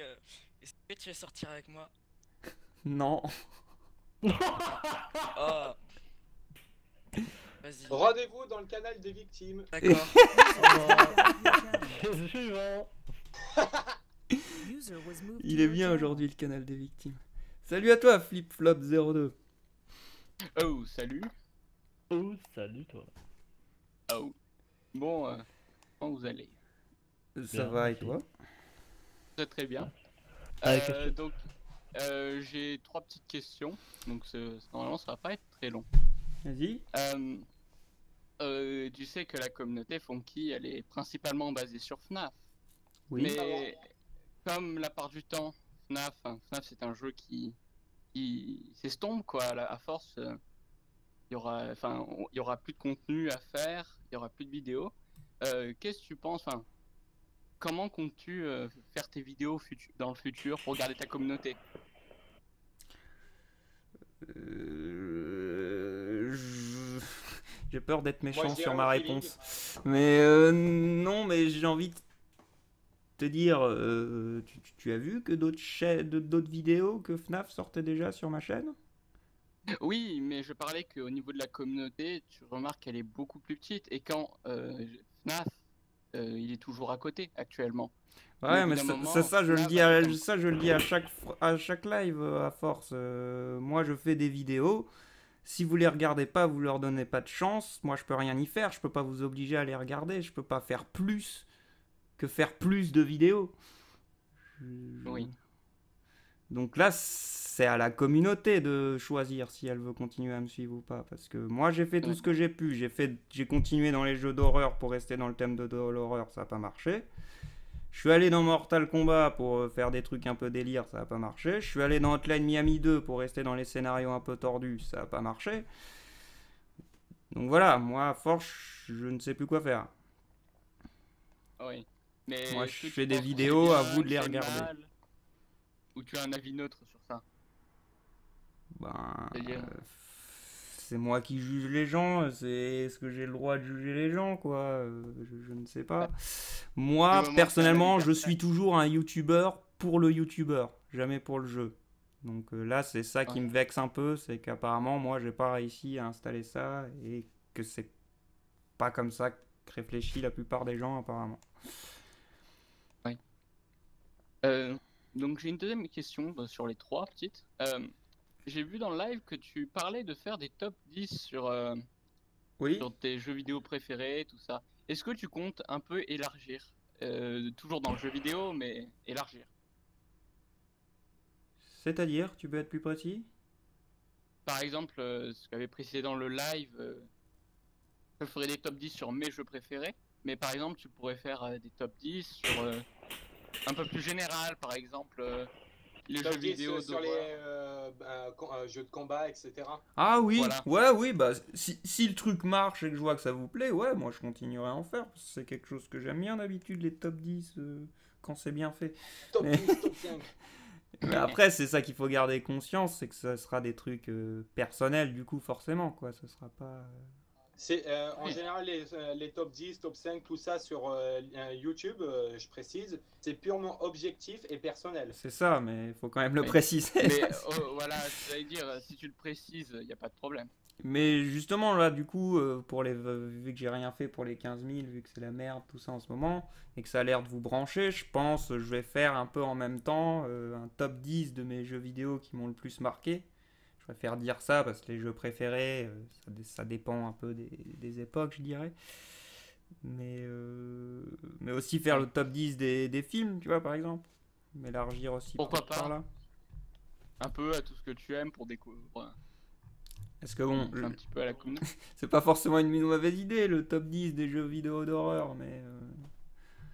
est-ce que tu veux sortir avec moi?
Non.
Oh. Vas-y.
Rendez-vous dans le canal des victimes.
D'accord.
Suivant.
User was moved to
Il est
your
bien
channel.
aujourd'hui le canal des victimes. Salut à toi, FlipFlop02.
Oh, salut.
Oh, salut toi.
Oh. Bon, comment vous allez?
Ça va et toi?
Très très bien.
Avec question.
Donc, j'ai 3 petites questions. Donc, normalement, ça va pas être très long.
Vas-y.
Tu sais que la communauté Funky, elle est principalement basée sur FNAF.
Oui.
Mais comme la part du temps, FNAF c'est un jeu qui s'estompe quoi. À force, il y aura plus de contenu à faire, il y aura plus de vidéos. Qu'est-ce que tu penses? Comment comptes-tu faire tes vidéos dans le futur pour garder ta communauté?
J'ai peur d'être
Moi,
méchant
je dirais
sur ma
au feeling.
réponse. Mais non, mais j'ai envie de te dire, tu as vu que d'autres vidéos que FNAF sortaient déjà sur ma chaîne?
Oui, mais je parlais qu'au niveau de la communauté, tu remarques qu'elle est beaucoup plus petite. Et quand FNAF, il est toujours à côté actuellement.
Ouais,
au bout
mais
d'un moment,
ça, je le
FNAF
dis
va
à,
être un-
ça, je le dis à chaque live à force. Moi, je fais des vidéos. Si vous les regardez pas, vous leur donnez pas de chance. Moi, je peux rien y faire. Je peux pas vous obliger à les regarder. Je peux pas faire plus que faire plus de vidéos.
Oui.
Donc là, c'est à la communauté de choisir si elle veut continuer à me suivre ou pas. Parce que moi, j'ai fait tout ce que j'ai pu. J'ai continué dans les jeux d'horreur pour rester dans le thème de l'horreur. Ça n'a pas marché. Je suis allé dans Mortal Kombat pour faire des trucs un peu délire, ça n'a pas marché. Je suis allé dans Hotline Miami 2 pour rester dans les scénarios un peu tordus, ça n'a pas marché. Donc voilà, moi à force, je ne sais plus quoi faire.
Oui. Mais
Moi,
est-ce
je
que tu
fais des
penses que c'est
vidéos,
bien,
à vous de les
que c'est
regarder.
mal, ou tu as un avis neutre sur ça?
Ben,
C'est-à-dire
c'est moi qui juge les gens, est-ce que j'ai le droit de juger les gens, quoi? Je ne sais pas. Moi,
Du moment que
personnellement,
t'as
je
un
suis toujours un youtubeur pour le youtubeur, jamais pour le jeu. Donc là, c'est ça qui me vexe un peu, c'est qu'apparemment, moi, j'ai pas réussi à installer ça et que c'est pas comme ça que réfléchit la plupart des gens, apparemment.
Oui. Donc j'ai une deuxième question sur les 3 petites. J'ai vu dans le live que tu parlais de faire des top 10 sur tes jeux vidéo préférés, tout ça. Est-ce que tu comptes un peu élargir? Toujours dans le jeu vidéo, mais élargir.
C'est-à-dire, tu peux être plus précis?
Par exemple, ce qu'avait précisé dans le live, je ferais des top 10 sur mes jeux préférés, mais par exemple, tu pourrais faire des top 10 sur un peu plus général, par exemple, les
Top
jeux
10
vidéo
sur les
d'horreur.
jeux de combat, etc.
Ah oui,
Voilà.
ouais, oui, bah si le truc marche et que je vois que ça vous plaît, ouais, moi je continuerai à en faire, parce que c'est quelque chose que j'aime bien d'habitude, les top 10, quand c'est bien fait.
Top
Mais-
10, top 5.
Mais après, c'est ça qu'il faut garder conscience, c'est que ça sera des trucs personnels, du coup, forcément, quoi, ce sera pas...
C'est en général les top 10, top 5, tout ça sur YouTube, je précise, c'est purement objectif et personnel.
C'est ça, mais il faut quand même le
Oui.
préciser.
Mais voilà, j'allais dire, si tu le précises, il n'y a pas de problème.
Mais justement, là, du coup, vu que j'ai rien fait pour les 15 000, vu que c'est la merde, tout ça en ce moment, et que ça a l'air de vous brancher, je pense je vais faire un peu en même temps un top 10 de mes jeux vidéo qui m'ont le plus marqué. Je préfère dire ça parce que les jeux préférés, ça dépend un peu des époques, je dirais. Mais aussi faire le top 10 des films, tu vois, par exemple. M'élargir aussi
Pourquoi
par
pas
là.
Un peu à tout ce que tu aimes pour découvrir.
Est-ce que bon,
Un petit peu à la communauté.
c'est pas forcément une mauvaise idée, le top 10 des jeux vidéo d'horreur, mais...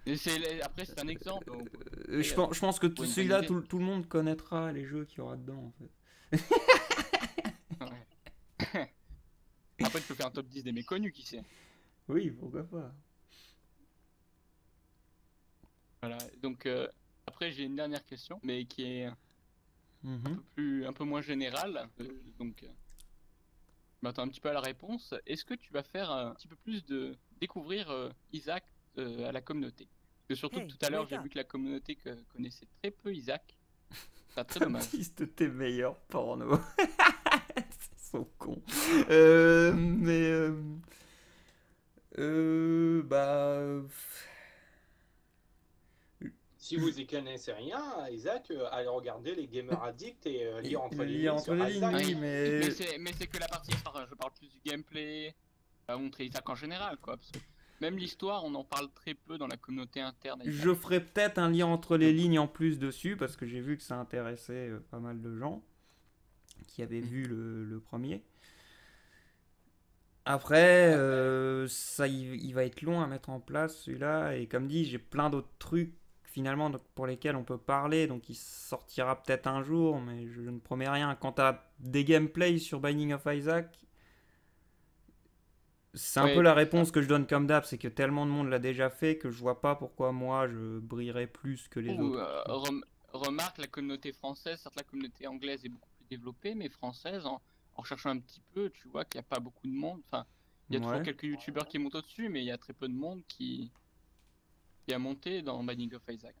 Et après, c'est un exemple.
je pense que
Pour une
celui-là,
bonne
tout le monde connaîtra les jeux qu'il y aura dedans, en fait.
Ouais. Après, tu peux faire un top 10 des méconnus, qui sait.
Oui, pourquoi pas.
Voilà, donc après, j'ai une dernière question, mais qui est
Mhm.
un peu moins générale. Donc, je m'attends un petit peu à la réponse. Est-ce que tu vas faire un petit peu plus de découvrir Isaac à la communauté? Parce que surtout
Hey,
que tout à l'heure,
wake
j'ai
up.
vu que la communauté connaissait très peu Isaac. C'est très dommage.
Liste tes meilleurs pornos. Ils sont cons. Mais... bah...
Si vous y connaissez rien, Isaac, allez regarder les Gamer Addicts et lire entre les
lire
lignes
entre
sur
les lignes,
Isaac.
oui, mais...
Mais c'est que la partie histoire, je parle plus du gameplay, à montrer Isaac en général, quoi. Parce que même l'histoire, on en parle très peu dans la communauté interne. à Isaac.
Je ferai peut-être un lien entre les lignes en plus dessus, parce que j'ai vu que ça intéressait pas mal de gens qui avaient vu le premier. Après, ça, il va être long à mettre en place celui-là, et comme dit, j'ai plein d'autres trucs finalement donc, pour lesquels on peut parler, donc il sortira peut-être un jour, mais je ne promets rien. Quant à des gameplays sur Binding of Isaac, c'est un
Ouais,
peu la
c'est
réponse que je donne comme d'hab, c'est que tellement de monde l'a déjà fait que je vois pas pourquoi moi je brillerais plus que les
Ou,
autres.
remarque, la communauté française, certes la communauté anglaise est beaucoup plus développée, mais française, en recherchant un petit peu, tu vois qu'il n'y a pas beaucoup de monde. Enfin, il y a toujours
Ouais.
quelques youtubeurs qui montent au-dessus, mais il y a très peu de monde qui a monté dans Binding of Isaac.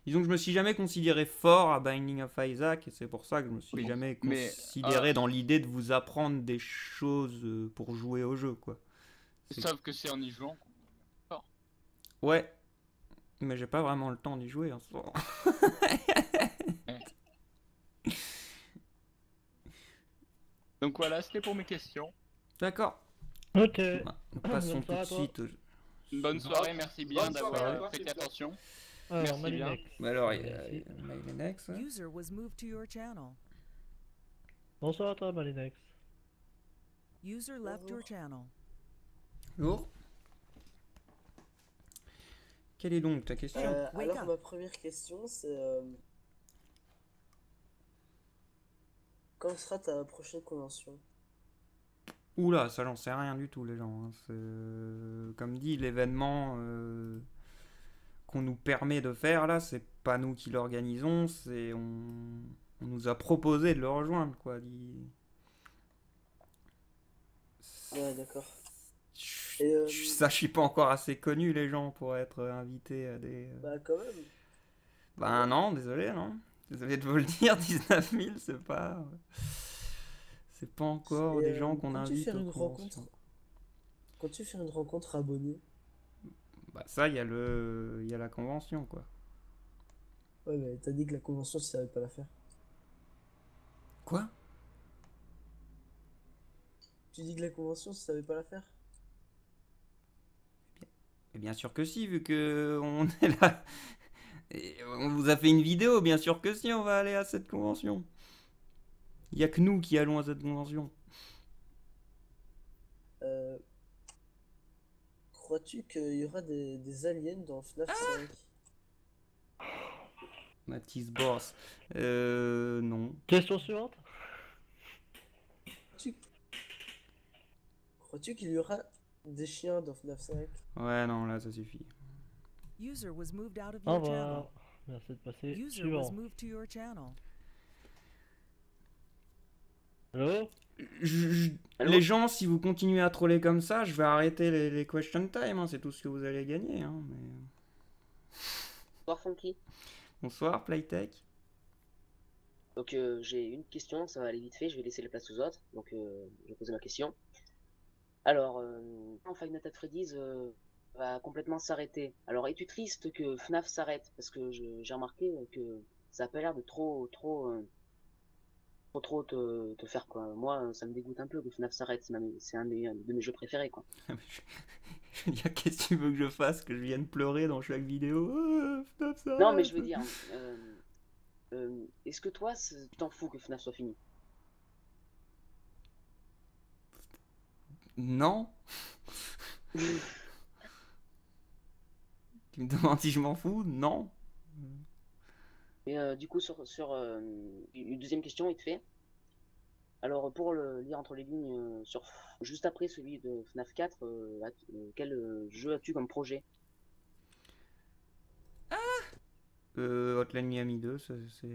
Disons que je me suis jamais considéré fort à Binding of Isaac, et c'est pour ça que je me suis
Oui,
jamais
mais,
considéré dans l'idée de vous apprendre des choses pour jouer au jeu, quoi.
Sauf que c'est en y jouant qu'on devient fort.
Ouais, mais j'ai pas vraiment le temps d'y jouer en ce moment.
Donc voilà, c'était pour mes questions.
D'accord.
Ok.
Bah, nous passons
Bonne
tout de
soirée à toi.
suite au...
Une bonne soirée, merci bien
Bonne soirée à
d'avoir
toi,
prêté
s'il te plaît.
attention.
Alors,
Merci bien.
Malinex.
Bah alors, il y a
Merci.
Malinex, ouais.
User was moved to your channel.
Bonsoir à toi, Malinex.
User left your channel.
Bonjour. Quelle est donc ta question?
Wake
Alors
up.
ma première question c'est quand sera ta prochaine convention?
Oula, ça j'en sais rien du tout les gens, hein. Comme dit, l'événement qu'on nous permet de faire là, c'est pas nous qui l'organisons, on nous a proposé de le rejoindre quoi.
Ouais, d'accord.
Ça, je suis pas encore assez connu les gens pour être invité à des...
Bah quand même.
Bah non, désolé, non. Désolé de vous le dire, 19 000, c'est pas... C'est pas encore
Et,
des gens qu'on
comptes-tu
invite
faire
aux
une
conventions.
rencontre? Comptes-tu faire une rencontre abonnée?
Bah ça, il y a la convention, quoi.
Ouais, mais t'as dit que la convention tu savais pas la faire.
Quoi?
Tu dis que la convention tu savais pas la faire?
Et bien sûr que si, vu que on est là... Et on vous a fait une vidéo, bien sûr que si, on va aller à cette convention. Il y a que nous qui allons à cette convention.
Crois-tu qu'il y aura des aliens dans FNAF 5?
Mathis Boss. Non.
Question suivante.
Crois-tu qu'il y aura des chiens dans FNAF 5?
Ouais, non, là, ça suffit.
User was moved out of
Au
your channel.
revoir. Merci de passer.
User
Suivant.
was moved to your channel.
Allô?
Les gens, si vous continuez à troller comme ça, je vais arrêter les question time, hein, c'est tout ce que vous allez gagner. Hein, mais...
Bonsoir Funky.
Bonsoir Playtech.
Donc j'ai une question, ça va aller vite fait, je vais laisser la place aux autres. Donc je vais poser ma question. Alors, quand Five Nights at Freddy's va complètement s'arrêter. Alors es-tu triste que FNAF s'arrête? Parce que j'ai remarqué que ça a pas l'air de trop te faire quoi. Moi ça me dégoûte un peu que FNAF s'arrête, c'est un de mes jeux préférés quoi.
Je veux dire, qu'est-ce que tu veux que je fasse? Que je vienne pleurer dans chaque vidéo? FNAF, ça
Non, mais
arrête.
je veux dire, est-ce que toi, tu t'en fous que FNAF soit fini?
Non. Tu me demandes si je m'en fous? Non.
Et du coup, sur une deuxième question, il te fait. Alors, pour le lire entre les lignes, juste après celui de FNAF 4, quel jeu as-tu comme projet?
Hotline Miami 2, c'est ce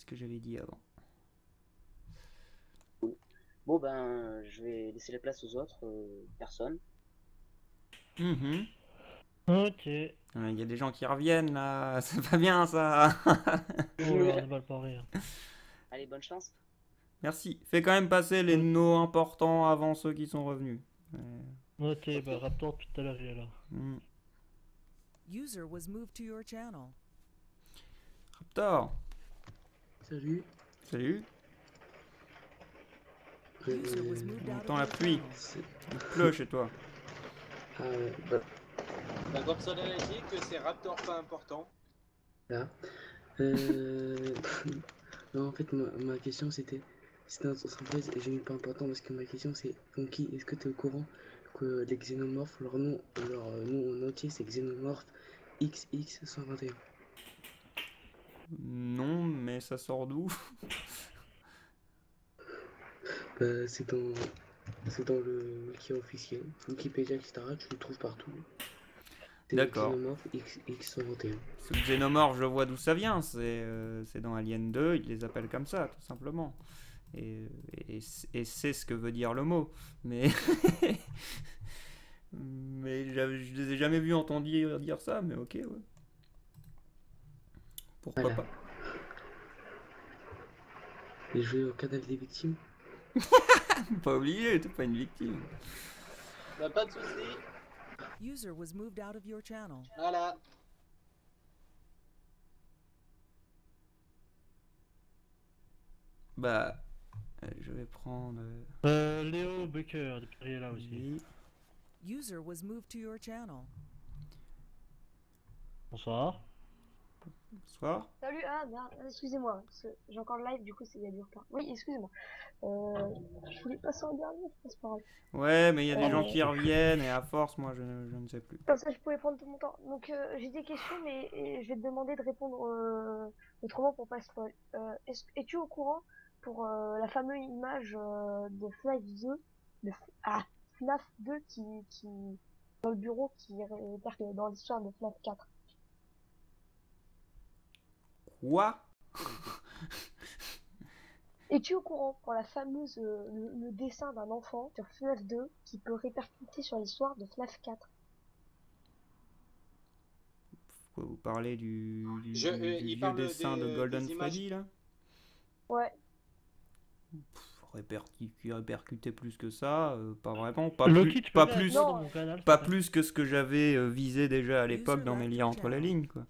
que j'avais dit avant.
Bon, ben, je vais laisser la place aux autres personnes.
Ok.
Il y a des gens qui reviennent là, c'est pas bien ça.
Oh là, c'est mal paré.
Allez, bonne chance.
Merci. Fais quand même passer les no importants avant ceux qui sont revenus.
Ok, bah Raptor depuis tout à l'heure il est là.
User was moved to your channel.
Raptor.
Salut.
Salut.
User was moved
On
out
entend
of
la
your
pluie.
channel.
Il pleut chez toi.
Bah, comme ça, on a dit que c'est Raptor pas important.
Là. Non, en fait, ma question c'était un surprise et j'ai mis pas important parce que ma question c'est Funky, est-ce que tu es au courant que les xénomorphes, leur nom en entier c'est xénomorphe XX121?
Non, mais ça sort d'où?
Bah, c'est dans le wiki officiel, Wikipédia, etc. Tu le trouves partout.
D'accord.
Xénomorphe XX121.
Ce xénomorphe, je vois d'où ça vient. C'est dans Alien 2, ils les appellent comme ça, tout simplement. Et c'est ce que veut dire le mot. Mais mais je les ai jamais vus entendre dire ça, mais ok, ouais. Pourquoi
Voilà.
pas?
Et je vais au canal des victimes.
Pas obligé, t'es pas une victime.
Bah, pas de soucis.
User was moved out of your channel.
Voilà.
Bah, je vais prendre.
Léo Baker, depuis qu'il est là aussi.
User was moved to your channel.
Bonsoir.
Bonsoir.
Salut, ah merde, excusez-moi, j'ai encore le live, du coup il y a du retard. Oui, excusez-moi. Je voulais passer en dernier, c'est pas grave.
Ouais, mais il y a des gens qui reviennent et à force, moi, je ne sais plus.
Comme ça, je pouvais prendre tout mon temps. Donc, j'ai des questions, mais je vais te demander de répondre autrement pour pas spoil. Es-tu au courant pour la fameuse image de FNAF 2, FNAF 2 qui dans le bureau qui répercute dans l'histoire de FNAF 4?
Quoi?
Es-tu au courant pour la fameuse le dessin d'un enfant sur FNAF 2 qui peut répercuter sur l'histoire de FNAF 4?
Pourquoi vous parlez du
Il
vieux
parle
dessin de Golden
des images.
Freddy là?
Ouais.
Qui répercutait plus que ça, pas vraiment,
Loki, tu peux
pas
mettre
plus,
moi dans mon canal,
pas
s'il te plaît.
plus que ce que j'avais visé déjà à l'époque
User
dans mes
left
liens
your
entre les
channel.
lignes, quoi.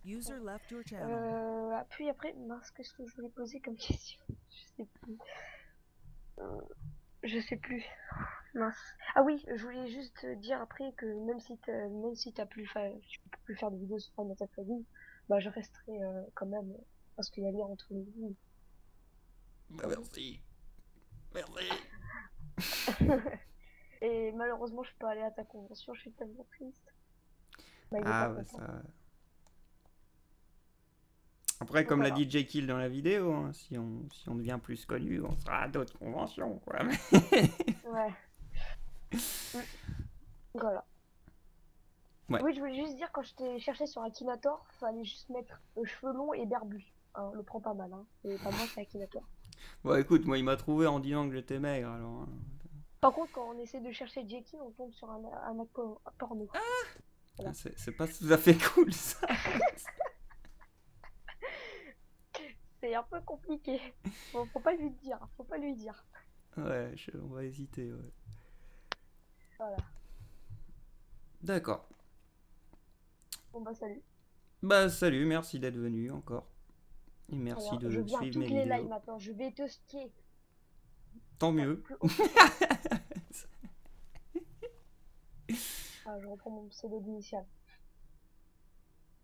User left your channel.
Puis après, mince, qu'est-ce que je voulais poser comme question? Je sais plus. Je sais plus. Mince. Ah oui, je voulais juste te dire après que même si t'as plus tu peux plus faire de vidéos sur Final Fantasy Freddy, bah je resterai quand même parce qu'il y a lien entre les lignes.
Bah, merci. Merci.
Et malheureusement, je peux pas aller à ta convention, je suis tellement triste. Bah, il est
Ah
pas
ouais,
content.
ça. Après, comme l'a dit Jekyll dans la vidéo, hein, si on devient plus connu, on sera à d'autres conventions, quoi.
Ouais. Voilà.
Ouais.
Oui, je voulais juste dire, quand je t'ai cherché sur Akinator, fallait juste mettre cheveux longs et barbu. Hein, le prends pas mal, hein. C'est pas moi, c'est Akinator.
Bon, écoute, moi, il m'a trouvé en disant que j'étais maigre, alors. Hein.
Par contre, quand on essaie de chercher Jekyll, on tombe sur un porno.
Ah, c'est pas tout à fait cool, ça.
C'est un peu compliqué. Faut pas lui dire, faut pas lui dire.
Ouais, on va hésiter, ouais.
Voilà.
D'accord.
Bon bah salut.
Bah, salut, merci d'être venu encore. Et merci
Alors,
de
je viens à
suivre
toutes
mes
les
vidéos.
lives maintenant, je vais te skier.
Tant mieux.
Plus haut. Ah, je reprends mon pseudo d'initial.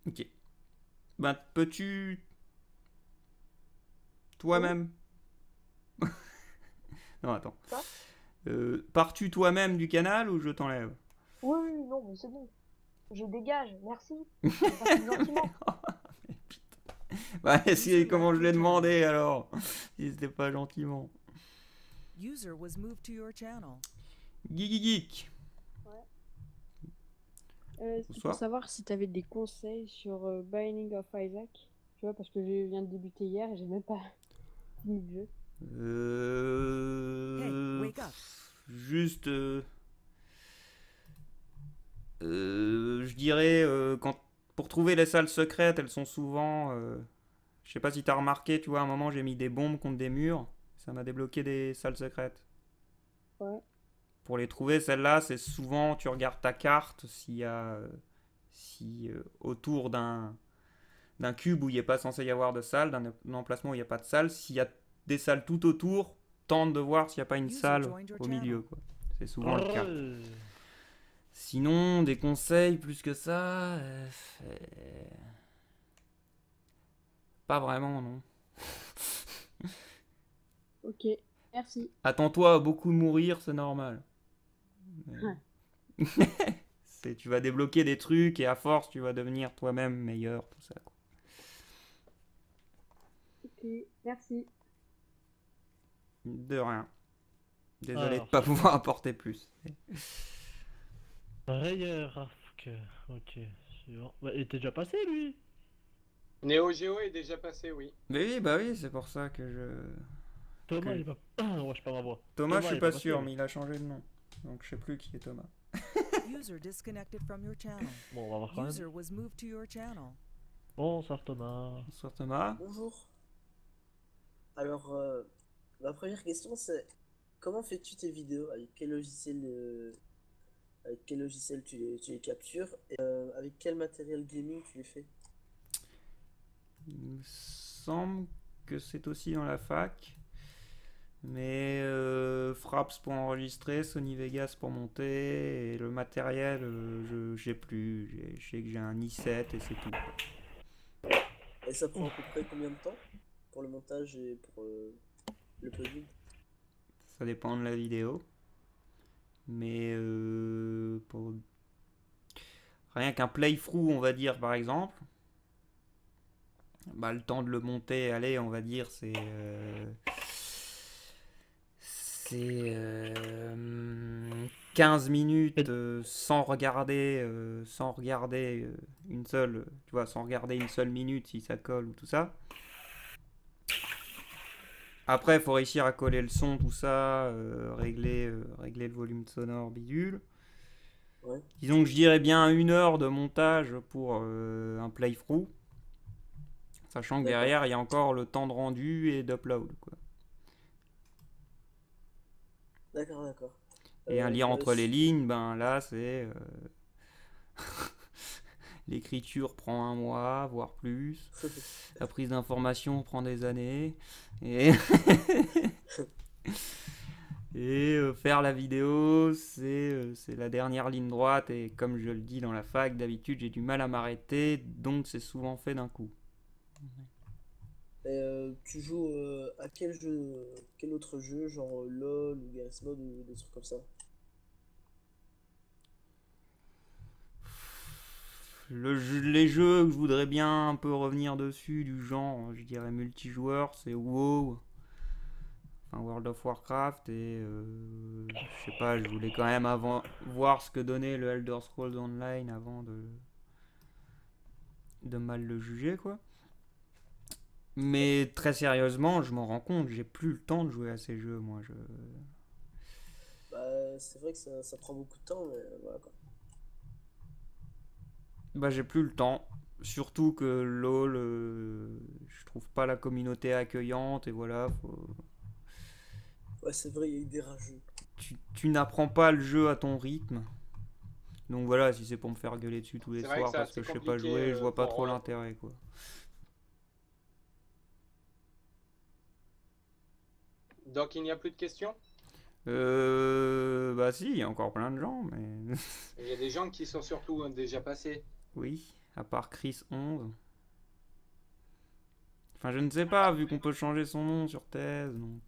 Ok. Ben, peux-tu toi-même... Non, attends.
Quoi?
Pars-tu toi-même du canal ou je t'enlève?
Oui, oui, non, mais c'est bon. Je dégage, merci. Je passe plus gentiment.
Bah, si, comment je l'ai demandé alors? Si c'était pas gentiment.
User was moved to your channel.
Geek.
C'est
Bonsoir.
pour savoir si tu avais des conseils sur Binding of Isaac. Tu vois, parce que je viens de débuter hier et j'ai même pas fini le jeu.
Hey, wake up.
Juste, je dirais, pour trouver les salles secrètes, elles sont souvent, je sais pas si t'as remarqué, tu vois, à un moment j'ai mis des bombes contre des murs, ça m'a débloqué des salles secrètes.
Ouais.
Pour les trouver, celles-là, c'est souvent, tu regardes ta carte, s'il y a, autour d'un cube où il n'est pas censé y avoir de salle, d'un emplacement où il n'y a pas de salle, s'il y a des salles tout autour, tente de voir s'il n'y a pas une salle au milieu, quoi. C'est souvent le cas. Sinon, des conseils plus que ça, pas vraiment, non.
Ok, merci.
Attends-toi à beaucoup mourir, c'est normal.
Ouais.
Tu vas débloquer des trucs et à force, tu vas devenir toi-même meilleur, tout ça, quoi.
Ok, merci.
De rien. Désolé
Alors,
de pas pouvoir apporter plus.
Rayerafk. Ok, suivant. Bah, il était déjà passé lui.
Neo Geo est déjà passé, oui.
Mais oui, bah oui, c'est pour ça que je...
Thomas, il est pas. Ouais, je sais pas ma voix.
Thomas, je
il
suis
est
pas
passé,
sûr,
lui.
mais il a changé de nom. Donc je sais plus qui est Thomas.
User disconnected from your channel.
Bon, on va voir quand
User
même.
was moved to your channel.
Bonsoir Thomas.
Bonsoir Thomas.
Bonjour. Alors, ma première question c'est comment fais-tu tes vidéos? Avec quel logiciel, tu les captures? Et avec quel matériel gaming tu les fais?
Il me semble que c'est aussi dans la fac. Mais Fraps pour enregistrer, Sony Vegas pour monter, et le matériel, je sais plus. Je sais que j'ai un i7 et c'est tout.
Et ça prend à peu près combien de temps pour le montage et pour le plugin?
Ça dépend de la vidéo. Mais pour rien qu'un playthrough, on va dire par exemple, bah, le temps de le monter, allez, on va dire, c'est 15 minutes sans regarder une seule, tu vois, sans regarder une seule minute si ça colle ou tout ça. Après, il faut réussir à coller le son, tout ça, régler le volume sonore bidule.
Ouais.
Disons que je dirais bien 1 heure de montage pour un playthrough. Sachant que derrière, il y a encore le temps de rendu et d'upload, quoi.
D'accord, d'accord.
Et un lien entre les lignes, ben là, c'est... L'écriture prend 1 mois, voire plus. La prise d'information prend des années. Et... faire la vidéo, c'est la dernière ligne droite. Et comme je le dis dans la fac, d'habitude, j'ai du mal à m'arrêter. Donc, c'est souvent fait d'un coup.
Et tu joues à quel autre jeu, genre LOL ou Garry's Mod ou des trucs comme ça?
Les jeux que je voudrais bien un peu revenir dessus, du genre, je dirais multijoueur, c'est WoW, enfin World of Warcraft, et je sais pas, je voulais quand même voir ce que donnait le Elder Scrolls Online avant de mal le juger, quoi. Mais très sérieusement, je m'en rends compte, j'ai plus le temps de jouer à ces jeux, moi.
Bah, c'est vrai que ça prend beaucoup de temps, mais voilà quoi.
Bah, j'ai plus le temps. Surtout que LoL, je trouve pas la communauté accueillante, et voilà,
Ouais, c'est vrai, il y a eu des rageux.
tu n'apprends pas le jeu à ton rythme. Donc voilà, si c'est pour me faire gueuler dessus tous les
C'est vrai que
soirs
c'est
parce
assez
que je sais pas
compliqué,
jouer, je vois pas
pour,
trop l'intérêt, quoi.
Donc il n'y a plus de questions?
Bah si, il y a encore plein de gens, mais...
Il y a des gens qui sont surtout déjà passés.
Oui, à part Chris 11. Enfin, je ne sais pas, vu qu'on peut changer son nom sur thèse, donc...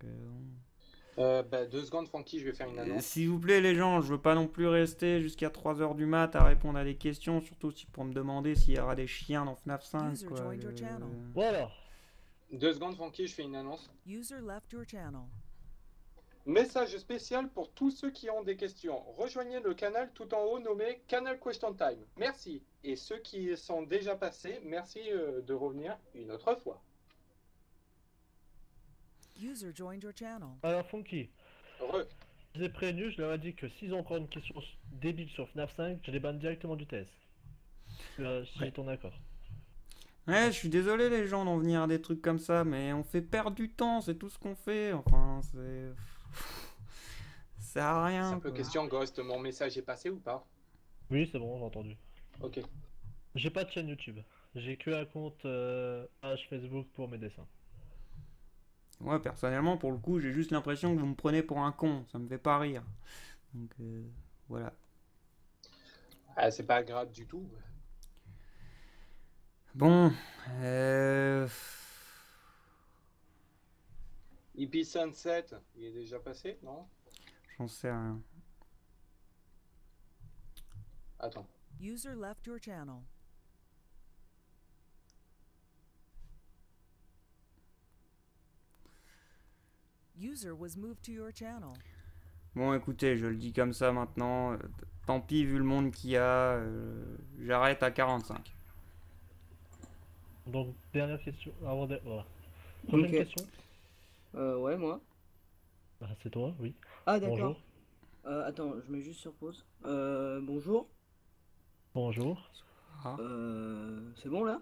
Bah, 2 secondes, Francky, je vais faire une annonce.
S'il vous plaît, les gens, je veux pas non plus rester jusqu'à 3h du mat à répondre à des questions, surtout si pour me demander s'il y aura des chiens dans FNAF 5, quoi.
Voilà.
2 secondes, Francky, je fais une annonce.
User left your channel.
Message spécial pour tous ceux qui ont des questions. Rejoignez le canal tout en haut nommé Canal Question Time. Merci. Et ceux qui sont déjà passés, merci de revenir une autre fois.
User joined your channel.
Alors, Funky.
Re.
Je les ai prévenus, je leur ai dit que s'ils ont encore une question débile sur FNAF 5, je les banne directement du test. Si j'ai ton accord.
Ouais, je suis désolé les gens d'en venir à des trucs comme ça, mais on fait perdre du temps, c'est tout ce qu'on fait, enfin, c'est... Ça sert à rien.
Simple question, Ghost, mon message est passé ou pas?
Oui, c'est bon, j'ai entendu.
Ok.
J'ai pas de chaîne YouTube. J'ai que un compte page Facebook pour mes dessins.
Ouais, personnellement, pour le coup, j'ai juste l'impression que vous me prenez pour un con, ça me fait pas rire. Donc, voilà.
Ah, c'est pas grave du tout.
Bon,
Hippie Sunset, il est déjà passé, non?
J'en sais rien.
Attends.
User left your channel. User was moved to your channel.
Bon, écoutez, je le dis comme ça maintenant, tant pis vu le monde qu'il y a, j'arrête à 45.
Donc, dernière question. Avant de... Voilà. Prochaine
Ok.
question.
Ouais, moi.
Ah, c'est toi, oui.
Ah, d'accord.
Bonjour.
Attends, je mets juste sur pause. Bonjour.
Bonjour.
C'est bon là?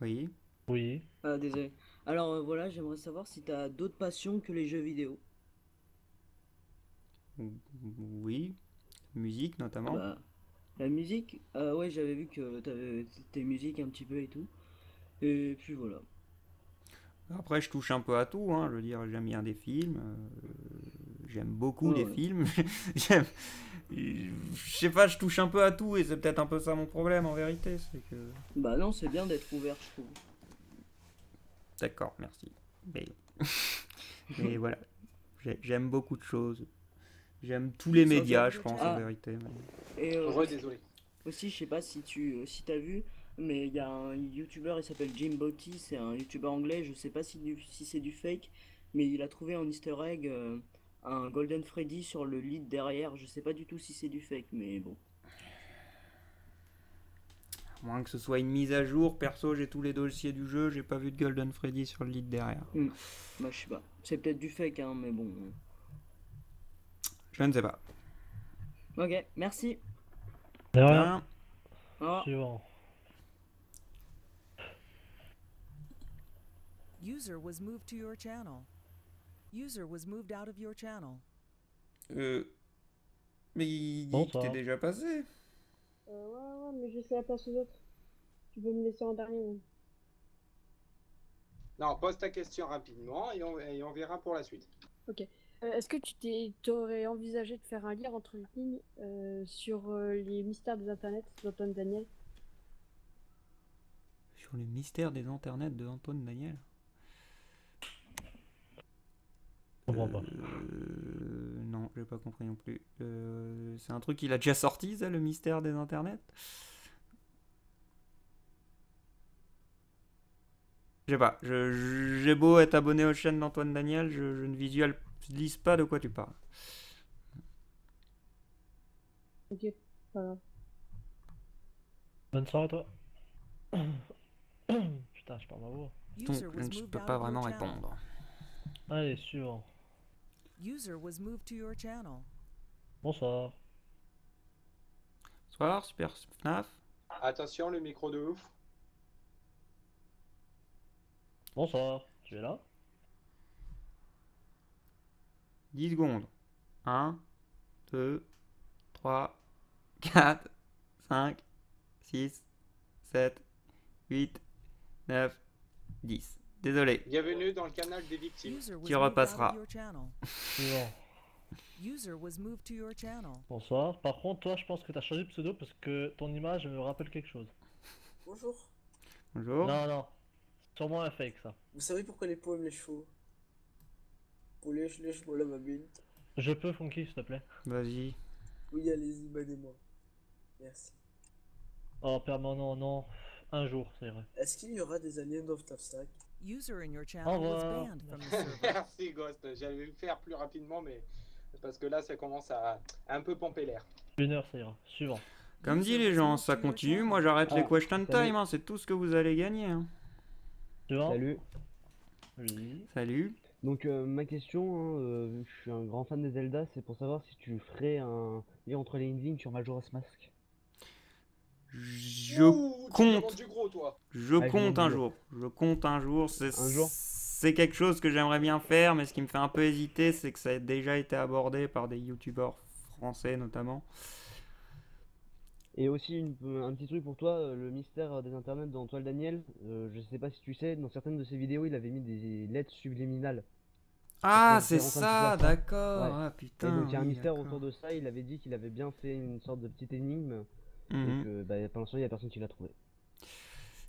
Oui.
Oui.
Ah, désolé. Alors voilà, j'aimerais savoir si t'as d'autres passions que les jeux vidéo.
Oui. Musique notamment.
Bah, la musique, ouais, j'avais vu que t'avais tes musiques un petit peu et tout. Et puis voilà.
Après, je touche un peu à tout, hein. Je veux dire, j'aime bien des films. J'aime beaucoup
Ouais,
les
ouais.
films. J'aime... Je sais pas, je touche un peu à tout et c'est peut-être un peu ça mon problème en vérité. C'est que...
Bah non, c'est bien d'être ouvert, je trouve.
D'accord, merci. Mais voilà. J'aime beaucoup de choses. J'aime tous les médias, je pense, en
Ah.
vérité.
Et
désolé.
Aussi, je sais pas si si t'as vu, mais il y a un youtubeur, il s'appelle Jim Botti, c'est un youtubeur anglais, je sais pas si c'est du fake, mais il a trouvé en easter egg un Golden Freddy sur le lead derrière, je sais pas du tout si c'est du fake, mais bon.
À moins que ce soit une mise à jour, perso, j'ai tous les dossiers du jeu, j'ai pas vu de Golden Freddy sur le lead derrière.
Bah je sais pas, c'est peut-être du fake, hein, mais bon.
Je ne sais pas.
Ok, merci.
De rien.
Au revoir.
Suivant.
User was moved to your channel. User was moved out of your channel.
Mais il
Bonsoir.
t'est déjà passé.
Ouais, mais je laisse la place aux autres. Tu peux me laisser en dernier. Hein.
Non, pose ta question rapidement et on verra pour la suite.
Ok. Est-ce que t'aurais envisagé de faire un lire entre les lignes sur les mystères des internets d'Antoine Daniel?
Sur les mystères des internets de Antoine Daniel.
Je comprends pas.
Non, j'ai pas compris non plus. C'est un truc qu'il a déjà sorti, ça, le mystère des internets? Je sais pas, j'ai beau être abonné aux chaînes d'Antoine Daniel, je ne visualise pas de quoi tu parles.
Ok, pas grave.
Bonne soirée à toi. Putain, je parle ma voix.
Donc, je ne peux pas vraiment répondre.
Allez, suivant.
User was moved to your channel.
Bonsoir.
Bonsoir, Super FNAF.
Attention, le micro de ouf.
Bonsoir, tu es là?
10 secondes. 1, 2, 3, 4, 5, 6, 7, 8, 9, 10. Désolé.
Bienvenue dans le canal des victimes.
Tu repasseras.
Suivant.
User was moved to your channel.
Bonsoir. Par contre, toi, je pense que t'as changé de pseudo parce que ton image me rappelle quelque chose.
Bonjour.
Bonjour.
Non, non. Sûrement un fake, ça.
Vous savez pourquoi les pots aiment les chevaux? Pour les chevaux, la mabine.
Je peux, Funky, s'il te plaît?
Vas-y.
Oui, allez-y, bannez-moi. Merci.
Oh, permanent, non. Un jour, c'est vrai.
Est-ce qu'il y aura des aliens of Stack?
User in your
Au
channel was
revoir.
banned from the server.
Merci Ghost, j'allais le faire plus rapidement mais parce que là ça commence à un peu pomper l'air.
1 heure, ça ira. Suivant.
Comme dit les gens, ça continue. Moi j'arrête les question
salut.
time, hein, c'est tout ce que vous allez gagner. Hein.
Suivant.
Salut.
Oui.
Salut.
Donc ma question, vu que je suis un grand fan de Zelda, c'est pour savoir si tu ferais un lien entre les endings sur Majora's Mask.
Je
Ouh, tu demandes
compte.
du gros toi.
Je
Ah, je
compte
demande
un
du
jour. Je compte un jour.
Un jour
C'est quelque chose que j'aimerais bien faire, mais ce qui me fait un peu hésiter, c'est que ça a déjà été abordé par des youtubeurs français notamment.
Et aussi un petit truc pour toi, le mystère des internets d'Antoine Daniel, je sais pas si tu sais, dans certaines de ses vidéos il avait mis des lettres subliminales.
Ah,
Après,
c'est
j'étais en train de
ça,
faire ça.
d'accord.
Ouais.
Ah
Et
putain.
donc il y a un
oui,
mystère
d'accord.
autour de ça, il avait dit qu'il avait bien fait une sorte de petite énigme, et
Mhm.
que pour l'instant il y a personne qui l'a trouvé.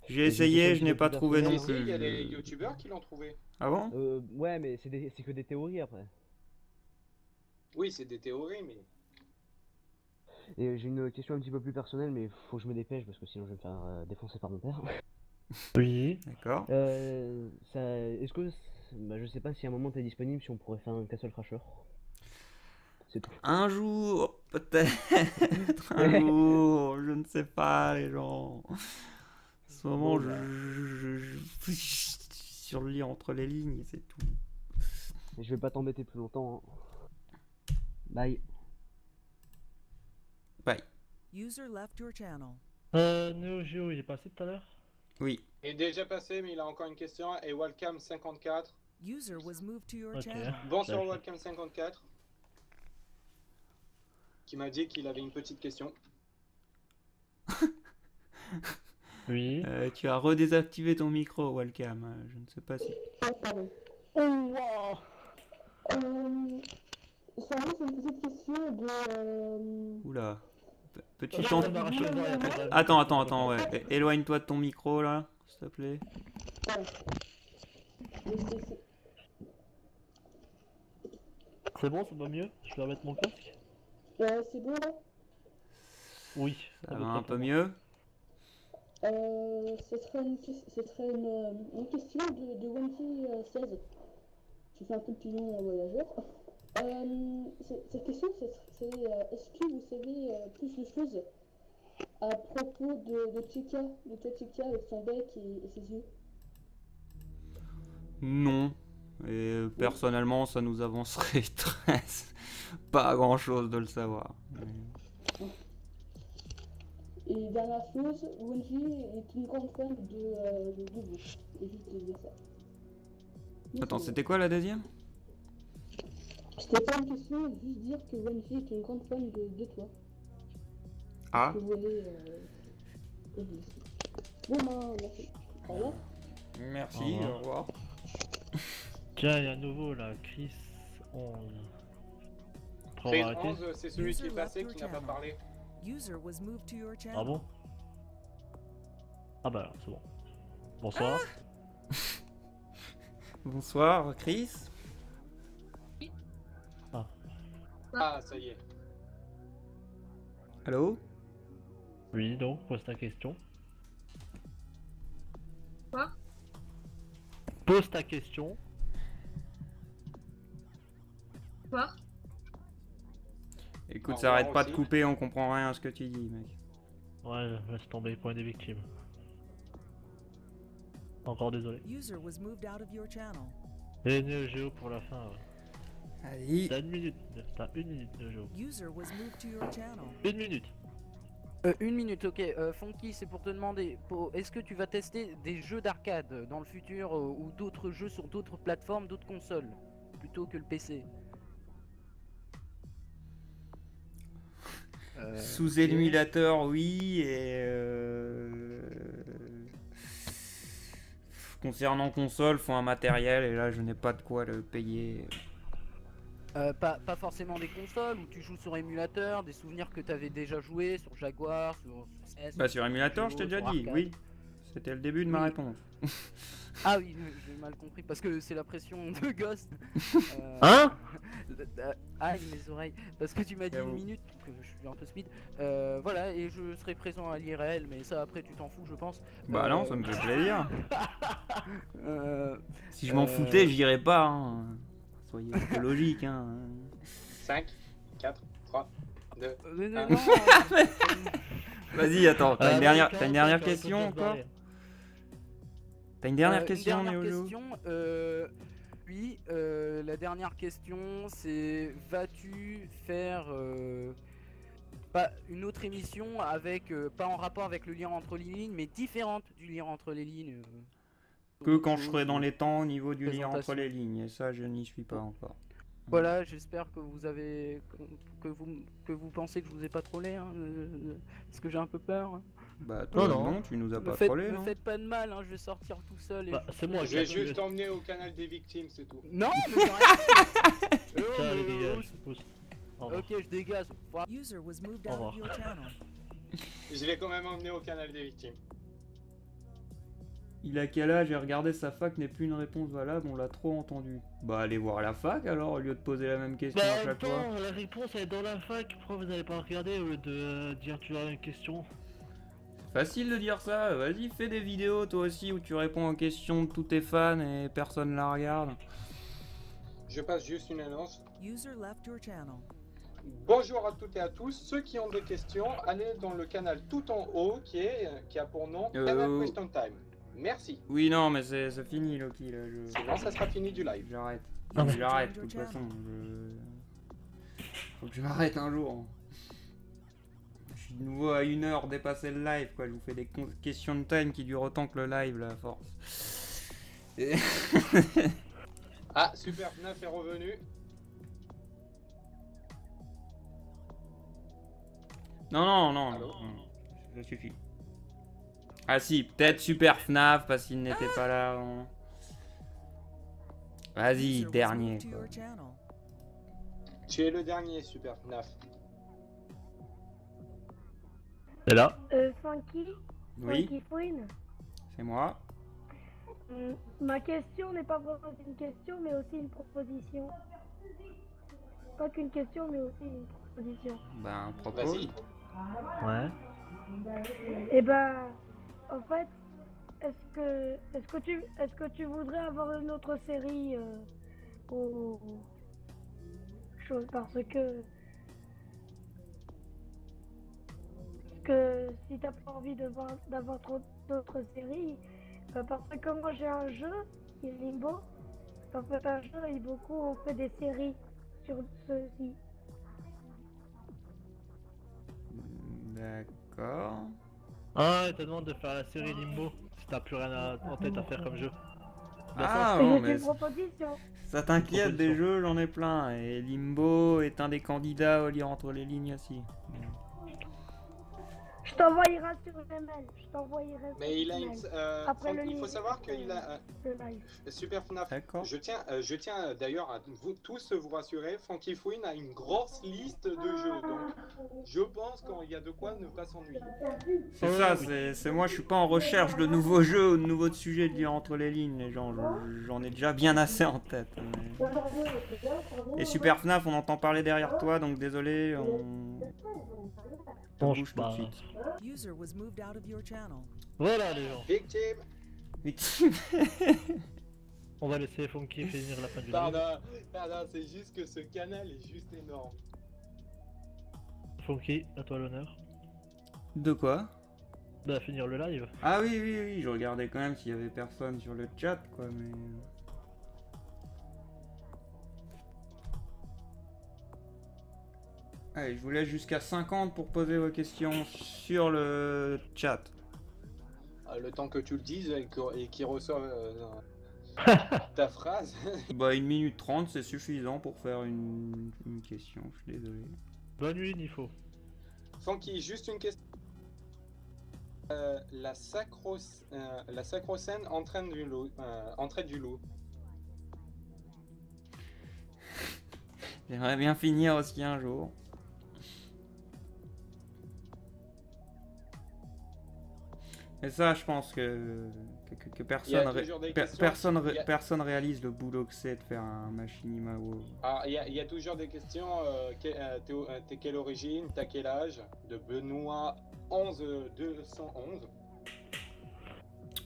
J'ai
Et
essayé,
une
je n'ai
question
pas
un petit peu
trouvé non
Si,
personnelle,
si, il y a
plus.
des youtubeurs qui l'ont trouvé.
Ah bon?
Ouais, mais c'est que des théories après.
Oui, c'est des théories mais...
Et j'ai une question un petit peu plus personnelle, mais faut que je me dépêche parce que sinon je vais me faire défoncer par mon père.
Oui.
D'accord.
Est-ce que, je sais pas si à un moment t'es disponible, si on pourrait faire un Castle Crasher. C'est tout.
Un jour, peut-être. Un jour, je ne sais pas, les gens. En ce moment,
Bon, bah.
je suis sur le lit entre les lignes, c'est tout.
Et je vais pas t'embêter plus longtemps. Hein. Bye.
Bye.
User left your channel.
Neo Geo, il est passé tout à l'heure?
Oui.
Il est déjà passé mais il a encore une question et Wallcam 54.
User was moved to your
Ok.
channel.
Bonsoir Wallcam 54. Qui m'a dit qu'il avait une petite question.
Oui.
Tu as redésactivé ton micro, Wallcam. Je ne sais pas si.
Ah, pardon. Oh, wow. Ça c'est une petite question de...
Oula. Petit
Ouais,
chant.
on va arracher les oreilles après, ça.
Attends, ouais. Éloigne-toi de ton micro là, s'il te plaît.
C'est bon, ça va mieux? Je vais remettre mon casque?
c'est bon là?
Oui.
Ça
veut
va
très
un peu
bien.
mieux.
Ce serait une question de Wendy 16. Je fais un peu plus long voyageur. Cette question, c'est est-ce que vous savez plus de choses à propos de Chica, de toi Chica avec son bec et ses yeux?
Non. Et personnellement, ça nous avancerait très... pas grand chose de le savoir.
Et dernière chose, Wendy est une grande fan de vous. Évite de dire ça.
Attends, c'était quoi la deuxième?
C'était pas une question, juste dire que Wendy est une grande fan de toi.
Ah.
Que vous voulez que je dise. Bon ben, merci. Au revoir.
Merci,
Au revoir.
au revoir.
Tiens, il y a un nouveau là, Chris 11. Après,
Chris
on va arrêter.
11, c'est celui qui est
User
passé
left
qui
your
n'a pas
channel.
parlé.
User was moved to your channel.
Ah bon? Ah bah alors, c'est bon. Bonsoir.
Bonsoir, Chris.
Ah, ça y est.
Allô?
Oui, donc, pose ta question.
Quoi?
Pose ta question.
Quoi?
Écoute,
Au
ça arrête
revoir
pas de
aussi.
couper, on comprend rien à ce que tu dis, mec.
Ouais, laisse tomber, point des victimes. Encore désolé.
User was moved out of your channel.
Et Neo Geo pour la fin. Ouais.
Allez.
T'as une minute, Neo Geo.
User was moved to your channel.
1 minute.
1 minute, ok. Funky, c'est pour te demander, est-ce que tu vas tester des jeux d'arcade dans le futur ou d'autres jeux sur d'autres plateformes, d'autres consoles, plutôt que le PC?
Sous émulateur, oui, et concernant console, faut un matériel, et là je n'ai pas de quoi le payer.
Pas forcément des consoles où tu joues sur émulateur, des souvenirs que tu avais déjà joué sur Jaguar, sur SNES,
Bah sur émulateur, je t'ai déjà
sur
dit,
arcade.
oui. C'était le début de ma
Oui.
réponse.
Ah oui, j'ai mal compris parce que c'est la pression de Ghost.
Hein
Aïe mes oreilles. Parce que tu m'as dit
J'avoue.
une minute, que je suis un peu speed. Voilà, et je serai présent à l'IRL, mais ça après tu t'en fous, je pense.
Bah non, ça me fait plaisir.
Euh,
Si je m'en foutais, j'irais pas. Hein. Soyez logique. Hein.
5, 4, 3, 2,
mais
1.
non,
Vas-y, attends, t'as une dernière,
Quelqu'un,
t'as une dernière
quelqu'un,
question
quelqu'un
encore
parler.
T'as une dernière
Une
question,
dernière
Néojo
question, oui, la dernière question c'est vas-tu faire pas une autre émission avec pas en rapport avec le lien entre les lignes mais différente du lien entre les lignes
Que quand je serai dans les temps au niveau du lien entre
présentation.
les lignes, et ça je n'y suis pas encore.
Voilà, j'espère que vous avez que vous pensez que je vous ai pas trollé hein, parce que j'ai un peu peur. Hein.
Bah toi
Non,
non,
non.
tu nous as
Me
pas
faites,
trollé,
me
non
faites pas de mal, hein, je vais sortir tout seul. Et
Bah, c'est moi
Je vais juste t'emmener au canal des victimes, c'est tout.
Non, mais j'ai rien.
Tiens, allez,
Oh,
dégage, pousse. Au revoir.
Ok, je dégage.
User was moved
Au
out
revoir.
of your channel.
Je l'ai quand même emmené au canal des victimes.
Il a quel âge et regarder sa fac n'est plus une réponse valable, on l'a trop entendu. Bah allez voir la fac alors au lieu de poser la même question
Bah,
à
en même
chaque fois.
temps, la réponse elle est dans la fac. Pourquoi vous n'avez pas regardé au lieu de dire tu as une question?
Facile de dire ça, vas-y fais des vidéos toi aussi où tu réponds aux questions de tous tes fans et personne la regarde.
Je passe juste une annonce.
User left your channel.
Bonjour à toutes et à tous. Ceux qui ont des questions, allez dans le canal tout en haut qui a pour nom Canal Question Time. Merci.
Oui non mais c'est fini Loki là.
Sinon, ça sera fini du live.
J'arrête.
Ah ouais.
J'arrête de toute façon. Faut que je m'arrête un jour. Je suis de nouveau à 1 heure dépasser le live quoi. Je vous fais des questions de time qui durent autant que le live là à force. Et...
Ah, Super FNAF est revenu.
Non, ça suffit. Ah si, peut-être Super FNAF parce qu'il n'était pas là. Hein. Vas-y,
User was
dernier.
moved to
Quoi.
your channel.
Tu es le dernier, Super FNAF.
C'est là.
Funky,
Oui,
Funky Queen.
c'est moi.
Ma question n'est pas vraiment une question, mais aussi une proposition. Pas qu'une question, mais aussi une proposition.
Ben, propose.
Vas-y.
Ouais.
Et ben, en fait, est-ce que tu voudrais avoir une autre série ou chose parce que si t'as pas envie d'avoir trop d'autres séries, parce que moi j'ai un jeu qui est Limbo. En fait, un jeu et beaucoup ont fait des séries sur ceci.
D'accord.
Ah, elle te demande de faire la série Limbo si t'as plus rien en tête à faire comme jeu.
Ah
Et
non
j'ai
mais
une proposition.
ça t'inquiète, des jeux j'en ai plein. Et Limbo est un des candidats au lire entre les lignes aussi.
Je t'envoyerai sur le mail. Je t'envoyerai
Mais il a
sur
une,
le mail. Après le
il faut
live.
savoir qu'il a
Le live.
Super FNAF.
D'accord.
Je tiens d'ailleurs à vous tous vous rassurer, Funky Fouine a une grosse liste de jeux, donc je pense qu'il y a de quoi ne pas s'ennuyer.
C'est ça, c'est moi je suis pas en recherche de nouveaux jeux ou de nouveaux sujets de lire entre les lignes, les gens. J'en ai déjà bien assez en tête. Et Super FNAF, on entend parler derrière toi, donc désolé, on bouge tout de suite.
User was moved out of your channel.
Voilà les gens.
Victime.
Victime.
On va laisser Funky finir la fin du live.
Pardon, c'est juste que ce canal est juste énorme.
Funky, à toi l'honneur.
De quoi?
Bah finir le live.
Ah oui, je regardais quand même s'il y avait personne sur le chat, quoi, mais... Allez, je vous laisse jusqu'à 50 pour poser vos questions sur le chat.
Le temps que tu le dises et qu'il reçoive ta phrase.
Bah 1 minute 30 c'est suffisant pour faire une question, je suis désolé.
Bonne nuit Nifo.
Funky, juste une question. La sacro-saine entraîne du loup.
J'aimerais bien finir aussi un jour. Et ça, je pense que personne réalise le boulot que c'est de faire un machinima WoW.
Alors, il y a toujours des questions. T'es quelle origine? T'as quel âge? De Benoît 11211.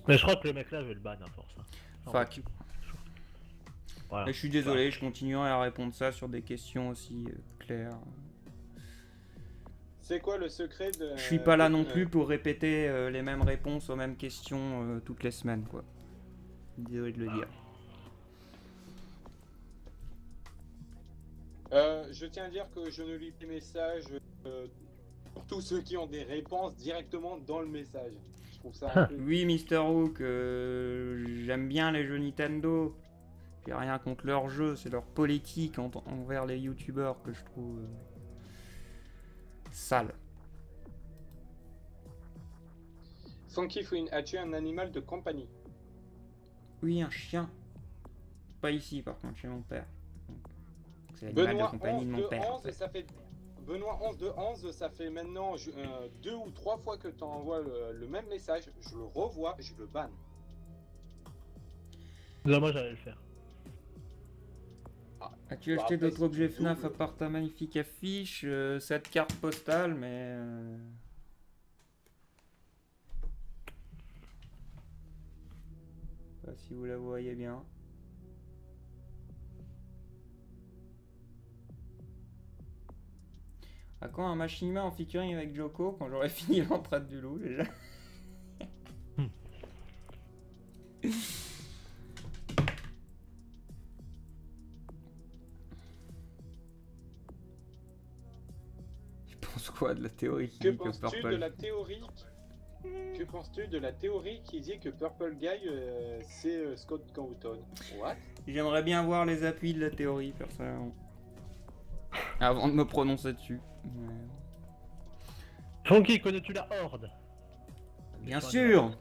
Mais je crois que le mec là veut le ban à force. Hein.
Fuck.
Voilà.
Et je suis désolé, je continuerai à répondre ça sur des questions aussi claires.
C'est quoi le secret de...
Je suis pas là non plus pour répéter les mêmes réponses aux mêmes questions toutes les semaines, quoi. Désolé de le dire.
Je tiens à dire que je ne lis pas les messages pour tous ceux qui ont des réponses directement dans le message. Je trouve ça un peu...
Oui, Mr. Hook, j'aime bien les jeux Nintendo. J'ai rien contre leurs jeux, c'est leur politique envers les youtubeurs que je trouve sale.
Sonky Fouine, as-tu un animal de compagnie?
Oui, un chien. Pas ici, par contre, chez mon père. C'est l'animal de compagnie de mon père. En fait.
Benoît 11 de 11, ça fait maintenant 2 ou 3 fois que tu envoies le même message. Je le revois, je le banne.
Non, moi j'allais le faire.
As-tu acheté d'autres objets FNAF à part ta magnifique affiche, cette carte postale, mais... Pas si vous la voyez bien. À quand un machinima en featuring avec Joko quand j'aurai fini l'entraide du loup déjà? Quoi de la théorie qui dit que
penses-tu de la théorie Que penses-tu de la théorie qui dit que Purple Guy c'est Scott Cawthon? What?
J'aimerais bien voir les appuis de la théorie personnellement avant de me prononcer dessus.
Funky, connais-tu la Horde?
Bien sûr.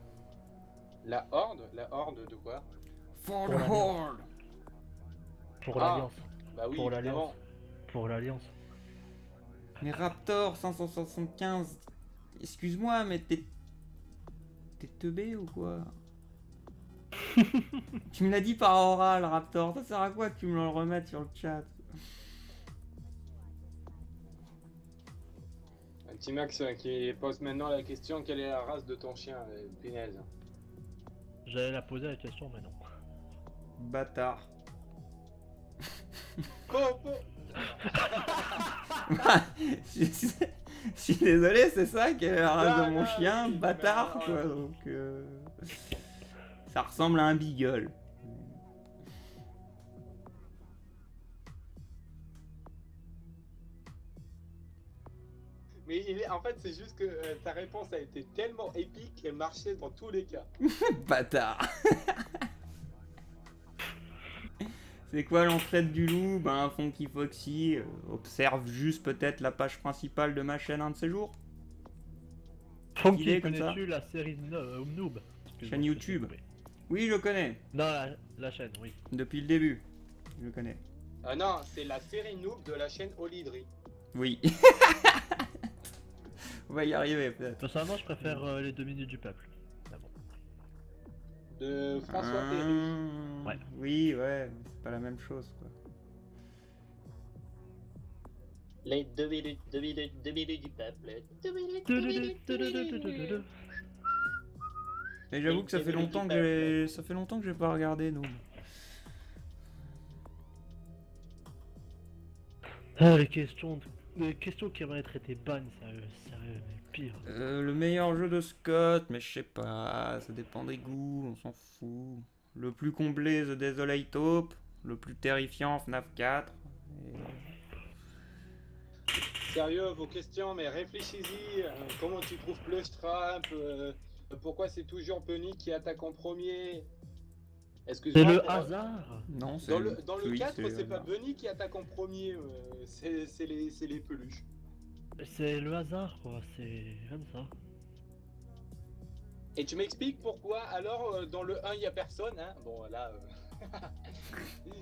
La Horde? La Horde de quoi?
For the Horde.
Pour l'Alliance.
Bah oui,
pour l'Alliance.
évidemment.
Pour l'Alliance.
Mais Raptor 575, excuse-moi, mais t'es teubé ou quoi? Tu me l'as dit par oral, Raptor, ça sert à quoi que tu me le remettes sur le chat?
Un petit Max qui pose maintenant la question, quelle est la race de ton chien, punaise?
J'allais la poser la question, mais non.
Bâtard. Je suis désolé, c'est ça qui est la race de mon chien, bâtard quoi, donc ça ressemble à un beagle.
Mais en fait c'est juste que ta réponse a été tellement épique qu'elle marchait dans tous les cas.
Bâtard. C'est quoi l'entraide du loup? Ben Funky Foxy observe juste peut-être la page principale de ma chaîne un de ces jours.
Funky, connais-tu la série Noob?
Chaîne YouTube. Oui, je connais.
Non, la chaîne, oui.
Depuis le début, je connais.
Ah non, c'est la série Noob de la chaîne Olidri.
Oui. On va y arriver peut-être.
Personnellement, je préfère les 2 minutes du peuple.
De François Perry.
Ouais.
Oui, ouais, c'est pas la même chose quoi.
Les 2 minutes du peuple. 2 minutes.
Et j'avoue que ça fait longtemps que j'ai pas regardé nous.
Ah, les questions qui aimeraient traiter ban, sérieux, mais pire.
Le meilleur jeu de Scott, mais je sais pas, ça dépend des goûts, on s'en fout. Le plus complet, The Desolate Hope. Le plus terrifiant, FNAF 4.
Sérieux, vos questions, mais réfléchis-y. Comment tu trouves Plush Trap? Pourquoi c'est toujours Bunny qui attaque en premier?
C'est le hasard.
Non, c'est
dans le 4, c'est pas Bunny qui attaque en premier, c'est les peluches.
C'est le hasard, quoi, c'est comme ça.
Et tu m'expliques pourquoi, alors, dans le 1, il y a personne, hein? Bon, là...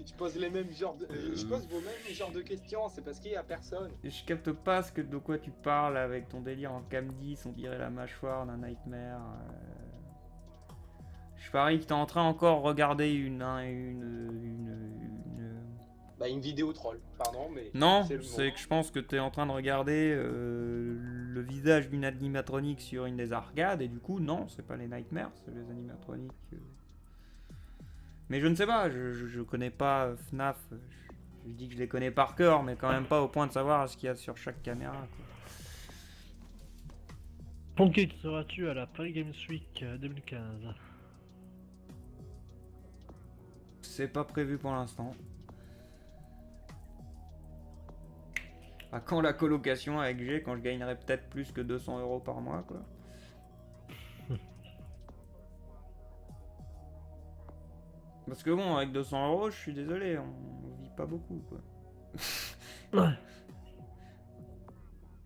Je pose les mêmes genres de... je pose vos mêmes genres de questions, c'est parce qu'il y a personne.
Je capte pas de quoi tu parles avec ton délire en cam 10, on dirait la mâchoire d'un nightmare. Je parie que t'es en train encore de regarder une
vidéo troll, pardon, mais...
Non,
c'est le
c'est
mot.
que je pense que t'es en train de regarder le visage d'une animatronique sur une des arcades, et du coup, non, c'est pas les nightmares, c'est les animatroniques. Mais je ne sais pas, je connais pas FNAF, je dis que je les connais par cœur, mais quand même pas au point de savoir ce qu'il y a sur chaque caméra, quoi.
Funky, seras-tu à la Paris Games Week 2015?
C'est pas prévu pour l'instant. À quand la colocation avec G, quand je gagnerai peut-être plus que 200 € par mois, quoi. Parce que bon, avec 200 €, je suis désolé, on vit pas beaucoup, quoi.
Ouais.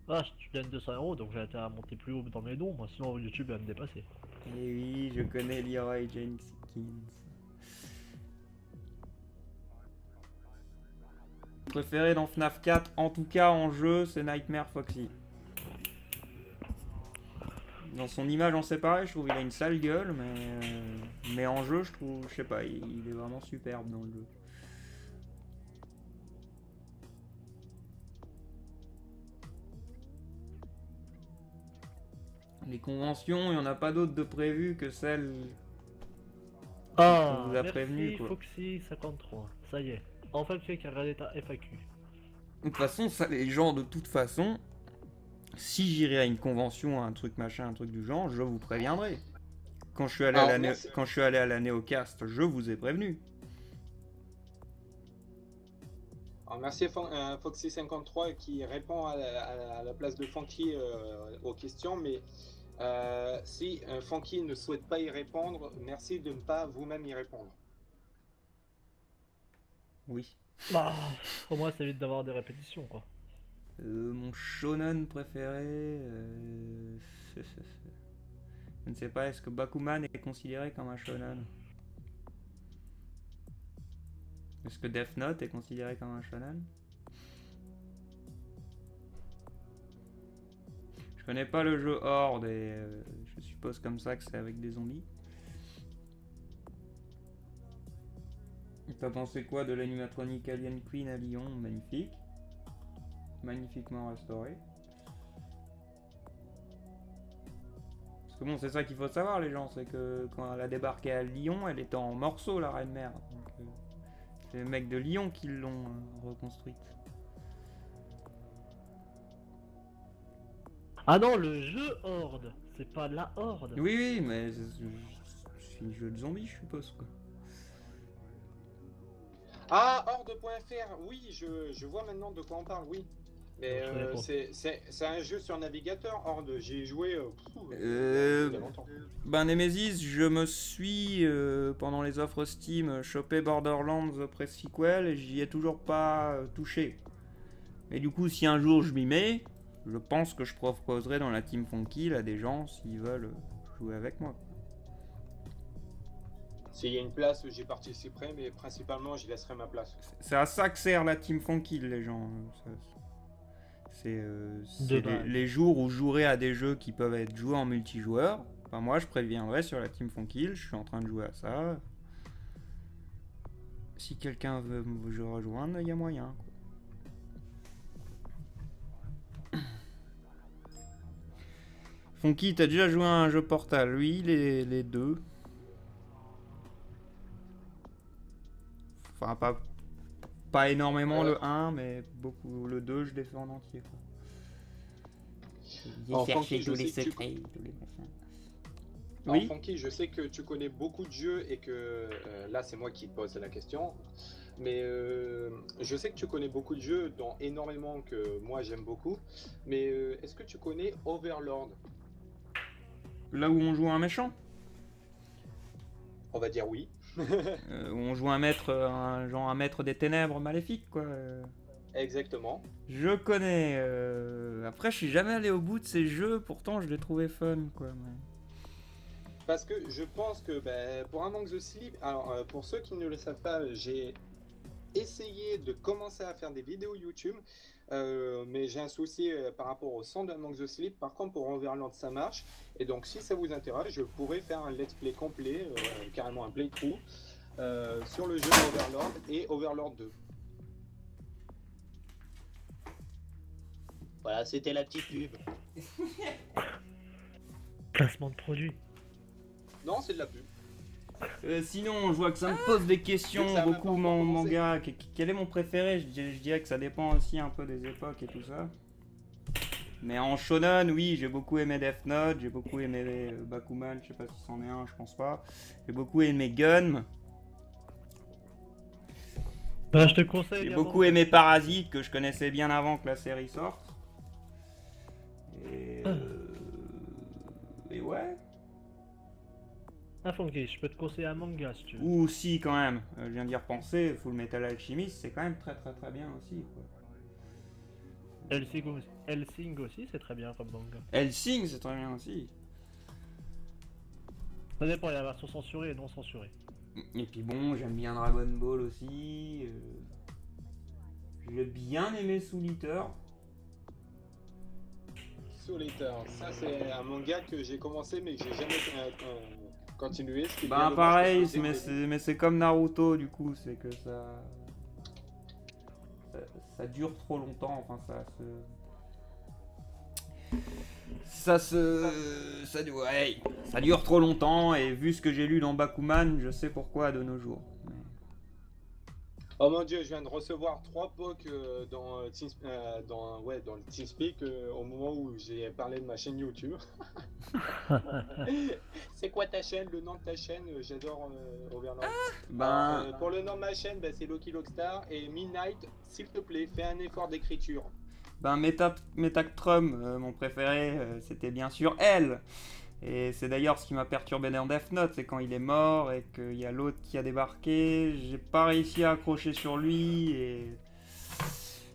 Ah, tu gagnes 200 €, donc j'ai intérêt à monter plus haut dans mes dons, moi, sinon YouTube va me dépasser.
Et oui, je connais Leroy Jenkins. Préféré dans FNAF 4, en tout cas en jeu, c'est Nightmare Foxy. Dans son image en séparé, je trouve qu'il a une sale gueule, mais en jeu, je trouve, je sais pas, il est vraiment superbe dans le jeu. Les conventions, il n'y en a pas d'autres de prévues que celles qu'on vous a prévenues, quoi.
Foxy 53, ça y est. Enfin, tu sais qu'il y a regardé ta FAQ.
De toute façon, ça, les gens, de toute façon, si j'irai à une convention, un truc machin, un truc du genre, je vous préviendrai. Quand je suis allé, quand je suis allé à la Neocast, je vous ai prévenu.
Alors, merci Foxy53 qui répond à la place de Funky aux questions, mais si Funky ne souhaite pas y répondre, merci de ne pas vous-même y répondre.
Oui.
Bah, au moins ça évite d'avoir des répétitions, quoi.
Mon shonen préféré... Je ne sais pas, est-ce que Bakuman est considéré comme un shonen? Est-ce que Death Note est considéré comme un shonen? Je connais pas le jeu Horde et je suppose comme ça que c'est avec des zombies. T'as pensé quoi de l'animatronique Alien Queen à Lyon? Magnifique. Magnifiquement restauré. Parce que bon, c'est ça qu'il faut savoir les gens, c'est que quand elle a débarqué à Lyon, elle était en morceaux la reine mère. Donc, c'est les mecs de Lyon qui l'ont reconstruite.
Ah non, le jeu Horde, c'est pas la Horde.
Oui, oui, mais c'est un jeu de zombies, je suppose, quoi.
Ah, Horde.fr, oui, je vois maintenant de quoi on parle, oui. Mais c'est un jeu sur navigateur, Horde. J'ai joué il y a longtemps.
Ben Nemesis, je me suis, pendant les offres Steam, chopé Borderlands Pre-Sequel et j'y ai toujours pas touché. Et du coup, si un jour je m'y mets, je pense que je proposerai dans la Team Funky à des gens s'ils veulent jouer avec moi.
S'il y a une place, j'y participerai, mais principalement, j'y laisserai ma place.
C'est à ça que sert la Team Funky, les gens. C'est les jours où je jouerai à des jeux qui peuvent être joués en multijoueur. Enfin, moi, je préviendrai sur la Team Funky, je suis en train de jouer à ça. Si quelqu'un veut me rejoindre, il y a moyen. Funky, t'as déjà joué à un jeu Portal? Oui, les deux. Enfin, pas énormément le 1, mais beaucoup le 2, je l'ai fait en entier. J'ai cherché tous les secrets, tous les machins.
Alors, oui. Funky, je sais que tu connais beaucoup de jeux et que là, c'est moi qui te pose la question. Mais je sais que tu connais beaucoup de jeux, dont énormément que moi j'aime beaucoup. Mais est-ce que tu connais Overlord?
Là où on joue un méchant?
On va dire oui.
Où on joue un maître, genre un maître des ténèbres maléfique, quoi.
Exactement.
Je connais. Après, je suis jamais allé au bout de ces jeux, pourtant je les trouvais fun, quoi.
Parce que je pense que pour Among the Sleep, alors pour ceux qui ne le savent pas, j'ai essayé de commencer à faire des vidéos YouTube, mais j'ai un souci par rapport au son d'Among the Sleep. Par contre, pour Overlord, ça marche. Et donc, si ça vous intéresse, je pourrais faire un let's play complet, carrément un playthrough, sur le jeu Overlord et Overlord 2.
Voilà, c'était la petite pub.
Placement de produit.
Non, c'est de la pub.
Sinon, je vois que ça me pose des questions,
Ça a même
beaucoup
pas
mon
commencé.
manga. Quel est mon préféré? Je dirais que ça dépend aussi un peu des époques et tout ça. Mais en shonen, oui, j'ai beaucoup aimé Death Note, j'ai beaucoup aimé Bakuman, je sais pas si c'en est un, je pense pas. J'ai beaucoup aimé Gun.
Bah, je te conseille.
J'ai
également
beaucoup
de-
aimé Parasite, que je connaissais bien avant que la série sorte. Et ouais.
Ah, Funky, je peux te conseiller un manga si tu veux.
Ou si quand même, je viens d'y repenser, Full Metal Alchemist, c'est quand même très bien aussi, quoi.
Hellsing aussi, c'est très bien comme manga.
Hellsing, c'est très bien aussi.
Ça dépend, il y a la version censurée et non censurée.
Et puis bon, j'aime bien Dragon Ball aussi. J'ai bien aimé Soul Eater.
Soul Eater, ça c'est un manga que j'ai commencé mais que j'ai jamais continué. ce qui est bien
Bah
dommage,
pareil,
parce que
mais c'est comme Naruto du coup, c'est que ça dure trop longtemps, enfin ça dure trop longtemps, et vu ce que j'ai lu dans Bakuman, je sais pourquoi de nos jours.
Oh mon dieu, je viens de recevoir 3 poks dans le TeamSpeak au moment où j'ai parlé de ma chaîne YouTube. C'est quoi ta chaîne? Le nom de ta chaîne? J'adore Overlord. Alors, pour le nom de ma chaîne, c'est Loki Lockstar et Midnight. S'il te plaît, fais un effort d'écriture.
Ben Metactrum, mon préféré, c'était bien sûr elle. Et c'est d'ailleurs ce qui m'a perturbé dans Death Note, c'est quand il est mort et qu'il y a l'autre qui a débarqué, j'ai pas réussi à accrocher sur lui, et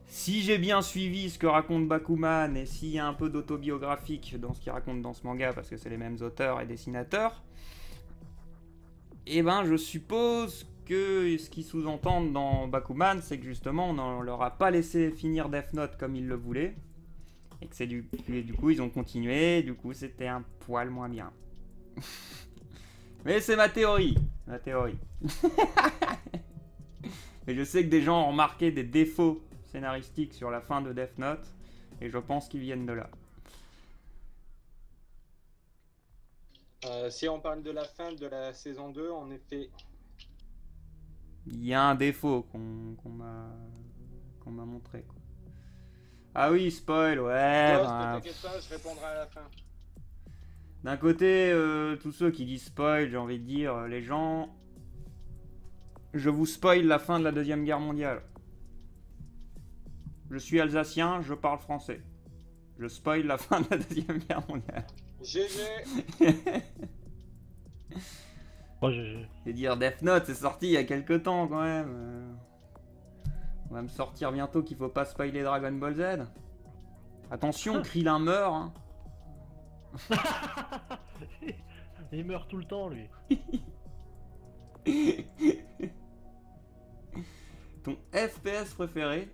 si j'ai bien suivi ce que raconte Bakuman, et s'il y a un peu d'autobiographique dans ce qu'il raconte dans ce manga, parce que c'est les mêmes auteurs et dessinateurs, et ben je suppose que ce qu'ils sous-entendent dans Bakuman, c'est que justement on leur a pas laissé finir Death Note comme ils le voulaient. Et que c'est du coup ils ont continué, du coup c'était un poil moins bien. Mais c'est ma théorie. Mais je sais que des gens ont remarqué des défauts scénaristiques sur la fin de Death Note, et je pense qu'ils viennent de là.
Si on parle de la fin de la saison 2, en effet...
Il y a un défaut qu'on m'a montré, quoi. Ah oui, spoil, ouais.
Ghost, t'inquiète pas, je répondrai à la fin.
D'un côté, tous ceux qui disent spoil, j'ai envie de dire, les gens... Je vous spoil la fin de la Deuxième Guerre mondiale. Je suis alsacien, je parle français. Je spoil la fin de la Deuxième Guerre mondiale.
GG.
Et dire Death Note, c'est sorti il y a quelques temps quand même. On va me sortir bientôt qu'il faut pas spoiler Dragon Ball Z. Attention, Krillin meurt. Hein.
Il meurt tout le temps, lui.
Ton FPS préféré?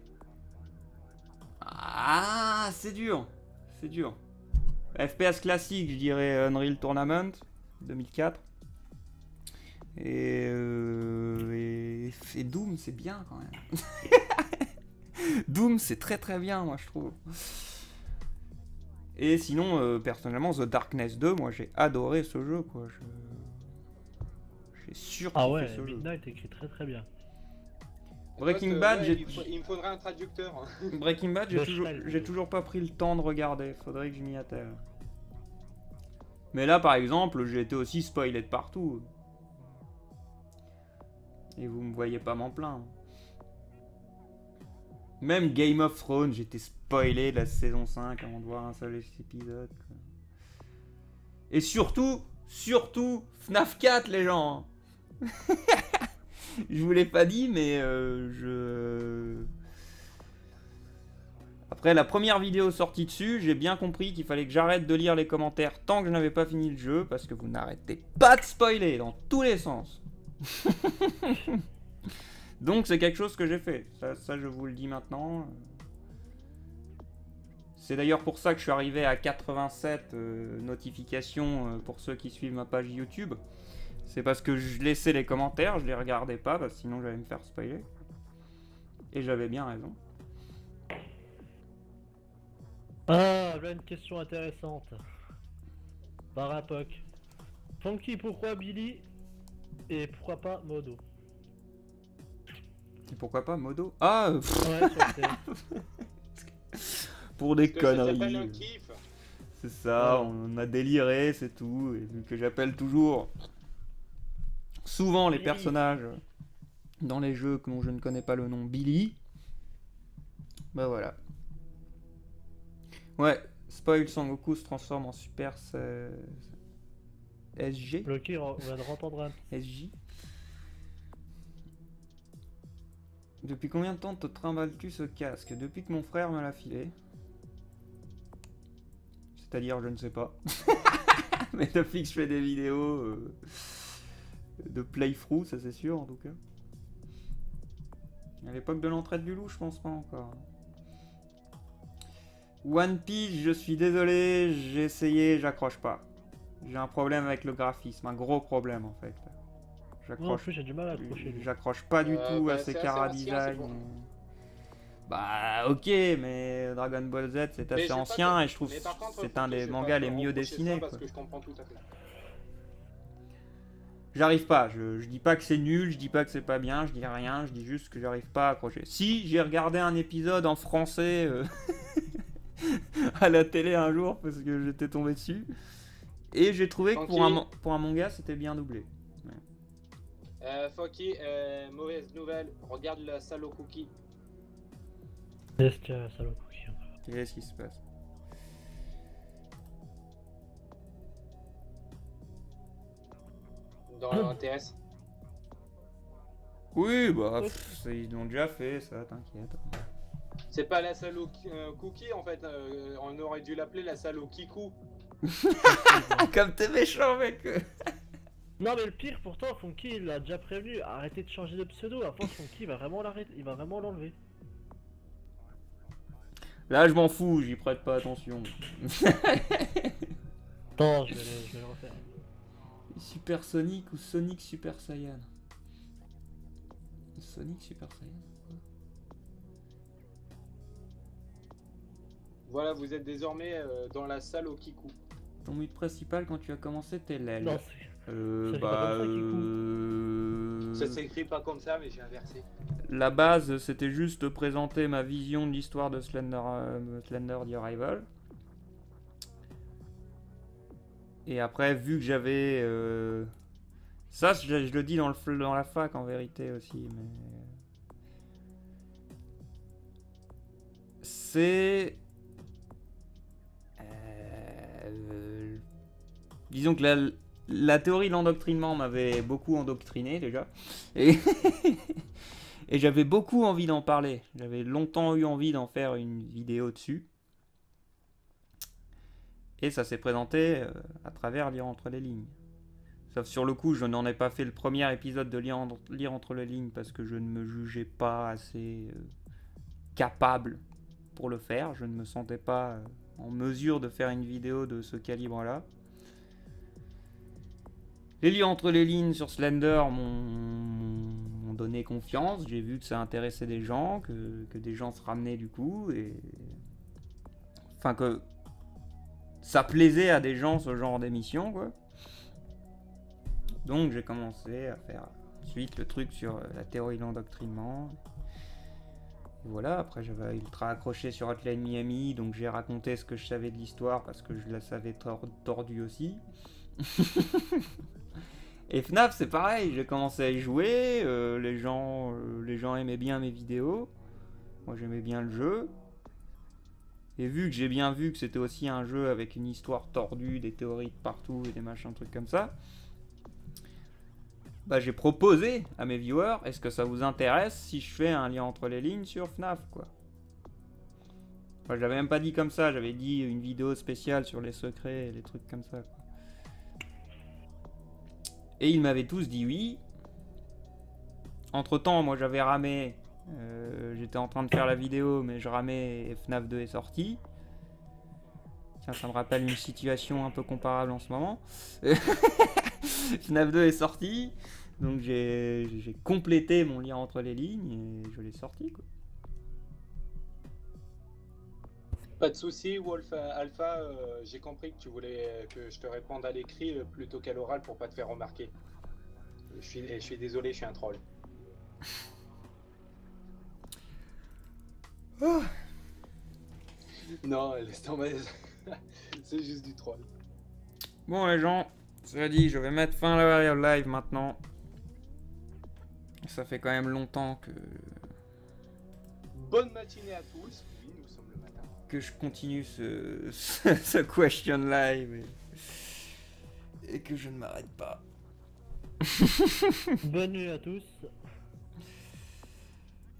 Ah, c'est dur. C'est dur. FPS classique, je dirais Unreal Tournament 2004. Et Doom, c'est bien quand même. Doom, c'est très bien, moi je trouve. Et sinon, personnellement, The Darkness 2, moi j'ai adoré ce jeu, quoi. J'ai surkiffé
Ah ouais,
ce jeu.
Midnight écrit très bien.
Breaking Bad,
il me faudrait un traducteur.
Breaking Bad, j'ai toujours pas pris le temps de regarder. Faudrait que je m'y attelle. Mais là, par exemple, j'ai été aussi spoilé de partout. Et vous me voyez pas m'en plaindre. Même Game of Thrones, j'étais spoilé de la saison 5 avant de voir un seul épisode. Quoi. Et surtout, FNAF 4, les gens. Je vous l'ai pas dit, mais Après la première vidéo sortie dessus, j'ai bien compris qu'il fallait que j'arrête de lire les commentaires tant que je n'avais pas fini le jeu, parce que vous n'arrêtez pas de spoiler dans tous les sens. Donc c'est quelque chose que j'ai fait, ça je vous le dis maintenant. C'est d'ailleurs pour ça que je suis arrivé à 87 notifications pour ceux qui suivent ma page YouTube. C'est parce que je laissais les commentaires, je les regardais pas, parce que sinon j'allais me faire spoiler. Et j'avais bien raison.
Ah, là une question intéressante. Barapoc. Funky, pourquoi Billy et pourquoi pas Modo?
Et pourquoi pas Modo? Ah
Ouais, sur le
pour des
Parce que ça s'appelle
conneries.
un kiff.
C'est ça,
Ouais.
on a déliré, c'est tout. Et vu que j'appelle toujours souvent les
Billy.
personnages dans les jeux dont je ne connais pas le nom Billy, bah voilà. Ouais, spoil, Son Goku se transforme en Super SG.
Bloqué, on vient de rentendre un.
SJ. Depuis combien de temps te trimbales-tu ce casque? Depuis que mon frère me l'a filé. C'est-à-dire, je ne sais pas. Mais depuis que je fais des vidéos de playthrough, ça c'est sûr en tout cas. À l'époque de l'entraide du loup, je pense pas encore. One Piece, je suis désolé, j'ai essayé, j'accroche pas. J'ai un problème avec le graphisme, un gros problème en fait.
Moi en plus j'ai du mal à accrocher.
J'accroche pas du tout à ces
c'est assez
chara
ancien, c'est
design.
pour-
Bah ok, mais Dragon Ball Z c'est
Mais
assez
j'ai pas
ancien
de-
et je trouve
mais par contre,
c'est un
Funky,
des
je vais
mangas
pas
les
te
mieux
reprocher ça
dessinés.
Parce
quoi.
que je comprends tout à fait.
J'arrive pas, je dis pas que c'est nul, je dis pas que c'est pas bien, je dis rien, je dis juste que j'arrive pas à accrocher. Si, j'ai regardé un épisode en français à la télé un jour parce que j'étais tombé dessus. Et j'ai trouvé que pour un manga c'était bien doublé.
Funky, mauvaise nouvelle, regarde la salle au cookie.
Est-ce qu'il y a ça le cookie?
Qu'est-ce qui se passe?
Dans TS.
Oui, bah ils l'ont déjà fait ça, t'inquiète.
C'est pas la salle au cookie en fait, on aurait dû l'appeler la salle au kikou.
Comme t'es méchant mec.
Non mais le pire pourtant Funky il l'a déjà prévenu, arrêtez de changer de pseudo, à force Funky il va vraiment l'arrêter, il va vraiment l'enlever.
Là je m'en fous, j'y prête pas attention.
Attends, je vais le refaire.
Super Sonic ou Sonic Super Saiyan? Sonic Super Saiyan?
Voilà, vous êtes désormais dans la salle au kikou.
Ton but principal quand tu as commencé t'es l'aile.
Non,
c'est
Bah
pas comme
Ça s'écrit pas comme ça, mais j'ai inversé.
la base c'était juste présenter ma vision de l'histoire de Slender The Arrival. Et après vu que j'avais ça je le dis dans la fac en vérité aussi, mais c'est disons que la théorie de l'endoctrinement m'avait beaucoup endoctriné déjà. Et, et j'avais beaucoup envie d'en parler. J'avais longtemps eu envie d'en faire une vidéo dessus. Et ça s'est présenté à travers Lire entre les lignes. Sauf sur le coup, je n'en ai pas fait le premier épisode de Lire entre les lignes parce que je ne me jugeais pas assez capable pour le faire. Je ne me sentais pas en mesure de faire une vidéo de ce calibre-là. Les Lire entre les lignes sur Slender m'ont donné confiance. J'ai vu que ça intéressait des gens, que des gens se ramenaient du coup. Et... Enfin que ça plaisait à des gens ce genre d'émission quoi. Donc j'ai commencé à faire ensuite le truc sur la théorie de l'endoctrinement. Voilà, après j'avais ultra accroché sur Hotline Miami, donc j'ai raconté ce que je savais de l'histoire parce que je la savais tordue aussi. Et FNAF c'est pareil, j'ai commencé à y jouer, les gens aimaient bien mes vidéos, moi j'aimais bien le jeu. Et vu que j'ai bien vu que c'était aussi un jeu avec une histoire tordue, des théories de partout et des machins trucs comme ça, bah j'ai proposé à mes viewers, est-ce que ça vous intéresse si je fais un lien entre les lignes sur FNAF quoi? Enfin, je l'avais même pas dit comme ça, j'avais dit une vidéo spéciale sur les secrets et les trucs comme ça, quoi. Et ils m'avaient tous dit oui. Entre temps, moi j'avais ramé. J'étais en train de faire la vidéo, mais je ramais et FNAF 2 est sorti. Tiens, ça me rappelle une situation un peu comparable en ce moment. FNAF 2 est sorti. Donc j'ai complété mon lien entre les lignes et je l'ai sorti, quoi.
Pas de souci, Wolf Alpha, j'ai compris que tu voulais que je te réponde à l'écrit plutôt qu'à l'oral pour pas te faire remarquer. Je suis désolé, je suis un troll.
Oh.
Non, laisse tomber. C'est juste du troll.
Bon les gens, cela dit, je vais mettre fin à la live maintenant. Ça fait quand même longtemps
Bonne matinée à tous. Oui, nous sommes le matin.
que je continue ce question live et que je ne m'arrête pas.
Bonne nuit à tous.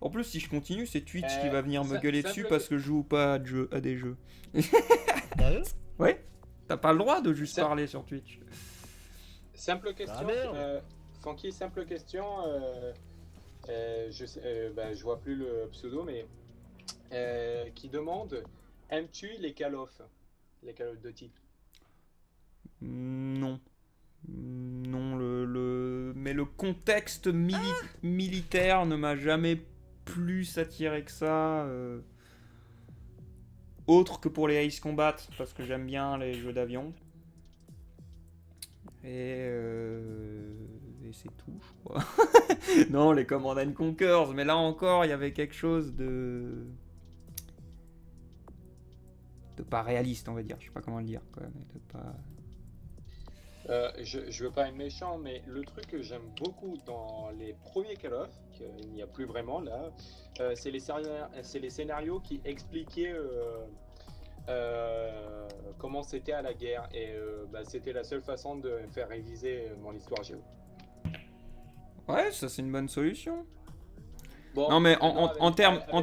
En plus, si je continue, c'est Twitch qui va venir me gueuler dessus
simple-
parce que je joue pas à des jeux.
Sérieux?
Ouais, t'as pas le droit de juste parler sur Twitch.
Simple question.
Ah, merde.
Funky, simple question. Je vois plus le pseudo, mais qui demande: aimes-tu les Call of Duty?
Non. Non, mais le contexte militaire ne m'a jamais plus attiré que ça. Autre que pour les Ace Combat, parce que j'aime bien les jeux d'avion. Et c'est tout, je crois. Non, les Command & Conquers, mais là encore, il y avait quelque chose de pas réaliste, on va dire. Je sais pas comment le dire, quoi, mais de pas...
Je veux pas être méchant, mais le truc que j'aime beaucoup dans les premiers Call of, qu'il n'y a plus vraiment là, c'est les scénarios qui expliquaient comment c'était à la guerre. Et c'était la seule façon de me faire réviser mon histoire géo.
Ouais, ça c'est une bonne solution.
Bon,
non mais
maintenant,
en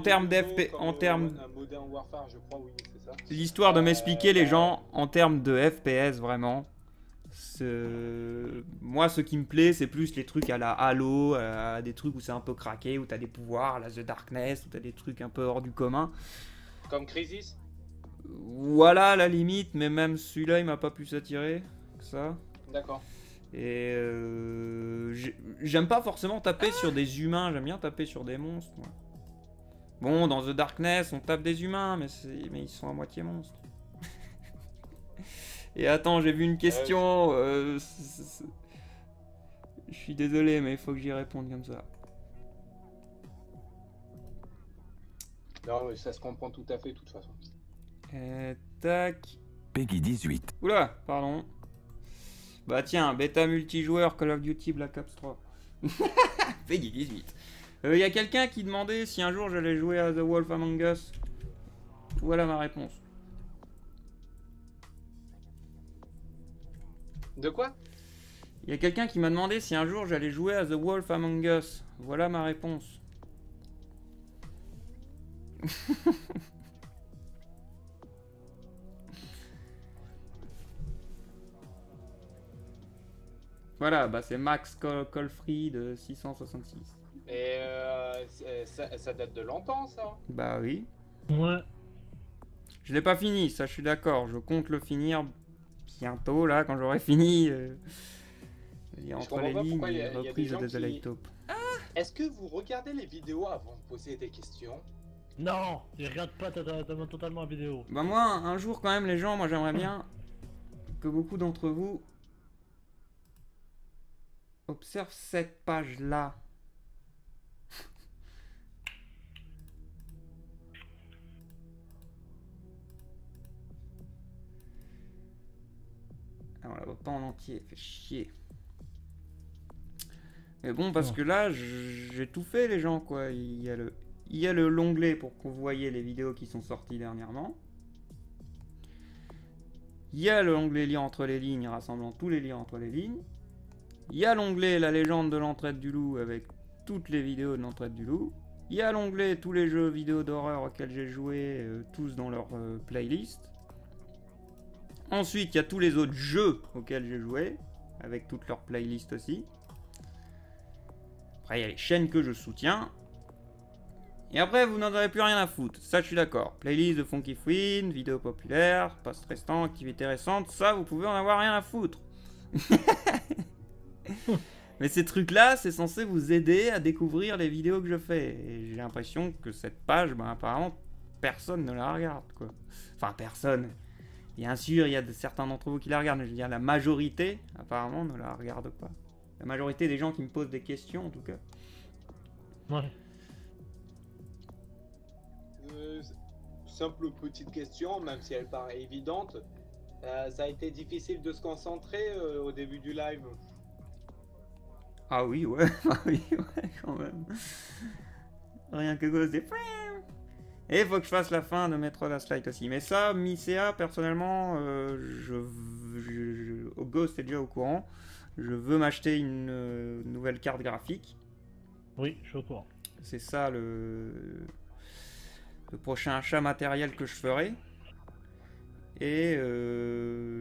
termes
des
d'FP,
jeux comme,
en termes...
un Modern Warfare, je crois, oui, c'est ça.
L'histoire de m'expliquer les gens en termes de FPS, vraiment. Moi, ce qui me plaît, c'est plus les trucs à la Halo, des trucs où c'est un peu craqué, où t'as des pouvoirs, la The Darkness, où t'as des trucs un peu hors du commun.
Comme Crisis.
Voilà la limite, mais même celui-là, il m'a pas pu s'attirer que ça.
D'accord.
Et j'aime pas forcément taper sur des humains, j'aime bien taper sur des monstres, moi. Bon, dans The Darkness, on tape des humains, mais ils sont à moitié monstres. Et attends, j'ai vu une question. Je suis désolé, mais il faut que j'y réponde comme ça.
Non, mais ça se comprend tout à fait, de toute façon.
Tac.
Peggy 18.
Oula, pardon. Bah tiens, bêta multijoueur Call of Duty Black Ops 3. Peggy 18. Il y a quelqu'un qui demandait si un jour j'allais jouer à The Wolf Among Us. Voilà ma réponse.
De quoi?
Il y a quelqu'un qui m'a demandé si un jour j'allais jouer à The Wolf Among Us. Voilà ma réponse. Voilà, bah c'est Max Colfree de 666.
Et ça date de longtemps, ça.
Bah oui.
Ouais.
Je l'ai pas fini, ça je suis d'accord. Je compte le finir bientôt, là, quand j'aurai fini. Il y a entre les lignes et reprise de The Light Top.
Est-ce que vous regardez les vidéos avant de poser des questions?
Non, je regarde pas totalement la vidéo.
Bah moi, un jour quand même les gens, moi j'aimerais bien que beaucoup d'entre vous observent cette page-là. Ah, on la voit pas en entier, fait chier. Mais bon, parce que là, j'ai tout fait les gens, quoi. Il y a l'onglet pour que vous voyez les vidéos qui sont sorties dernièrement. Il y a l'onglet lien entre les lignes rassemblant tous les liens entre les lignes. Il y a l'onglet la légende de l'entraide du loup avec toutes les vidéos de l'entraide du loup. Il y a l'onglet tous les jeux vidéo d'horreur auxquels j'ai joué, tous dans leur playlist. Ensuite, il y a tous les autres jeux auxquels j'ai joué, avec toutes leurs playlists aussi. Après, il y a les chaînes que je soutiens. Et après, vous n'en avez plus rien à foutre. Ça, je suis d'accord. Playlist de Funky Fwin, vidéos populaires, posts restants, activités récentes, ça, vous pouvez en avoir rien à foutre. Mais ces trucs-là, c'est censé vous aider à découvrir les vidéos que je fais. Et j'ai l'impression que cette page, ben, apparemment, personne ne la regarde, quoi. Enfin, personne. Bien sûr, il y a certains d'entre vous qui la regardent, mais je veux dire, la majorité, apparemment, ne la regarde pas. La majorité des gens qui me posent des questions, en tout cas.
Ouais.
Simple petite question, même si elle paraît évidente. Ça a été difficile de se concentrer au début du live.
Ah oui, ouais, ah oui, ouais, quand même. Rien que cause des... Et il faut que je fasse la fin de Metro Last Light aussi. Mais ça, Mycéa, personnellement, Ghost est déjà au courant. Je veux m'acheter une nouvelle carte graphique.
Oui, je suis au courant.
C'est ça le prochain achat matériel que je ferai. Et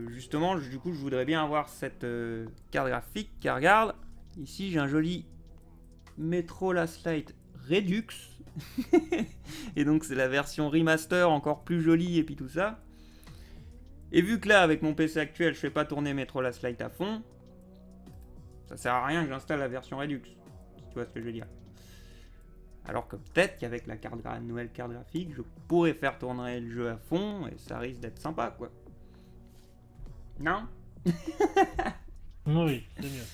justement, du coup, je voudrais bien avoir cette carte graphique. Car regarde, ici j'ai un joli Metro Last Light Redux. Et donc c'est la version remaster encore plus jolie et puis tout ça. Et vu que là, avec mon PC actuel, je fais pas tourner Metro Last Light à fond, ça sert à rien que j'installe la version Redux. Si tu vois ce que je veux dire. Alors que peut-être qu'avec la nouvelle carte graphique, je pourrais faire tourner le jeu à fond et ça risque d'être sympa, quoi. Non?
Oui, c'est mieux.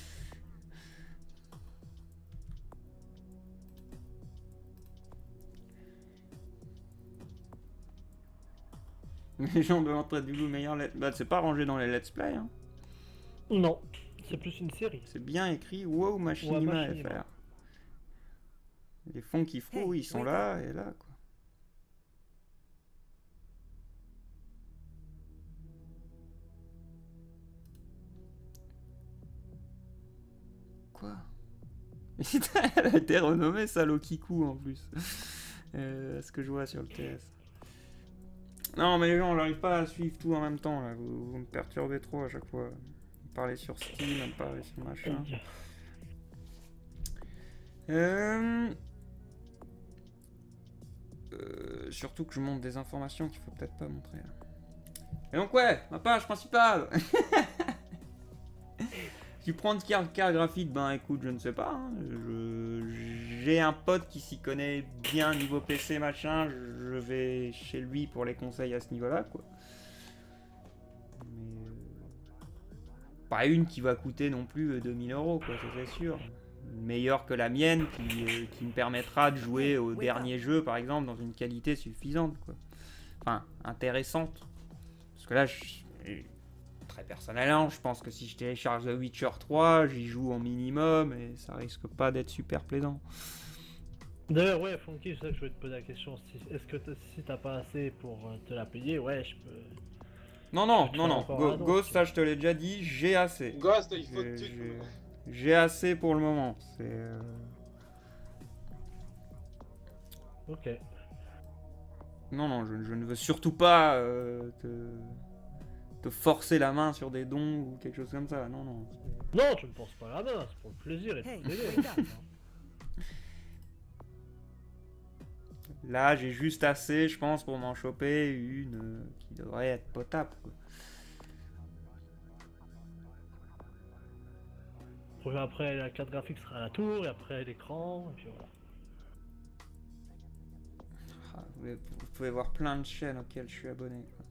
Les gens de l'entrée du loup meilleur... Bah, c'est pas rangé dans les let's play, hein.
Non, c'est plus une série.
C'est bien écrit WoW Machinima FR. Les fonds qui frou, ils sont là et là, quoi. Quoi? Elle a été renommée Salokiku en plus. Ce que je vois sur le TS. Non, mais les gens, j'arrive pas à suivre tout en même temps là. Vous me perturbez trop à chaque fois. Vous parlez sur Steam, vous parlez sur machin. Surtout que je montre des informations qu'il faut peut-être pas montrer. Là. Et donc ouais, ma page principale. Tu prends une carte graphique, ben écoute, je ne sais pas. Hein. J'ai un pote qui s'y connaît bien niveau PC machin. Je vais chez lui pour les conseils à ce niveau-là, quoi. Mais pas une qui va coûter non plus 2000 €, quoi, ça c'est sûr. Meilleure que la mienne qui me permettra de jouer au dernier jeu par exemple dans une qualité suffisante, quoi. Enfin intéressante, parce que là très personnellement je pense que si je télécharge The Witcher 3 j'y joue au minimum et ça risque pas d'être super plaisant.
D'ailleurs ouais Funky, c'est ça que je voulais te poser la question, est-ce que si t'as pas assez pour te la payer, ouais je peux...
Non, Ghost, ça je te l'ai déjà dit, j'ai assez.
Ghost, il faut que tu...
J'ai assez pour le moment. C'est.
Ok.
Non, je ne veux surtout pas te forcer la main sur des dons ou quelque chose comme ça. Non.
Non, tu me penses pas la main, c'est pour le plaisir et tout plaisir.
Là, j'ai juste assez, je pense, pour m'en choper une qui devrait être potable, quoi.
Après la carte graphique sera à la tour, et après l'écran, et puis voilà.
Ah, vous pouvez voir plein de chaînes auxquelles je suis abonné, quoi.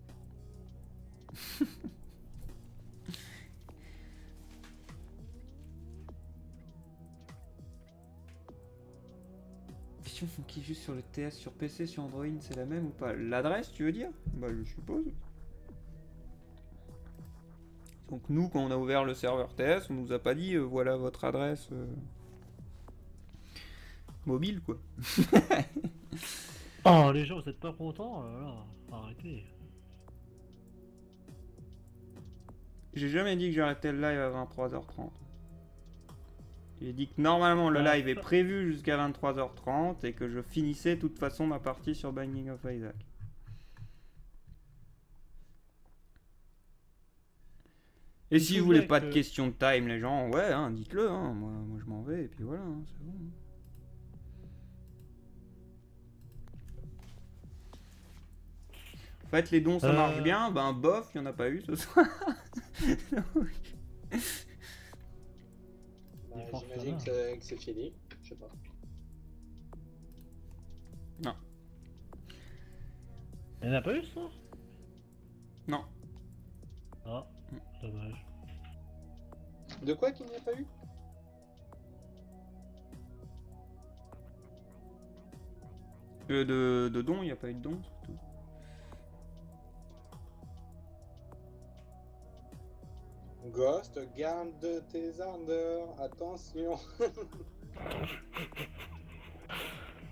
Question Funky juste sur le TS sur PC, sur Android, c'est la même ou pas? L'adresse, tu veux dire? Bah je suppose. Donc nous, quand on a ouvert le serveur TS, on nous a pas dit voilà votre adresse mobile, quoi.
Oh les gens, vous êtes pas contents là, arrêtez.
J'ai jamais dit que j'arrêtais le live à 23h30. J'ai dit que normalement le live est prévu jusqu'à 23h30 et que je finissais de toute façon ma partie sur Binding of Isaac. Et si vous voulez pas de questions de time, les gens, ouais, hein, dites-le, hein, moi je m'en vais et puis voilà, hein, c'est bon. En fait, les dons ça marche bien, ben bof, il n'y en a pas eu ce soir.
J'imagine que c'est fini, je sais pas.
Non.
Il n'y en a pas eu ça?
Non.
Ah, dommage.
De quoi qu'il n'y a pas eu?
De dons, il n'y a pas eu de dons, c'est tout.
Ghost, garde tes ardeurs, attention.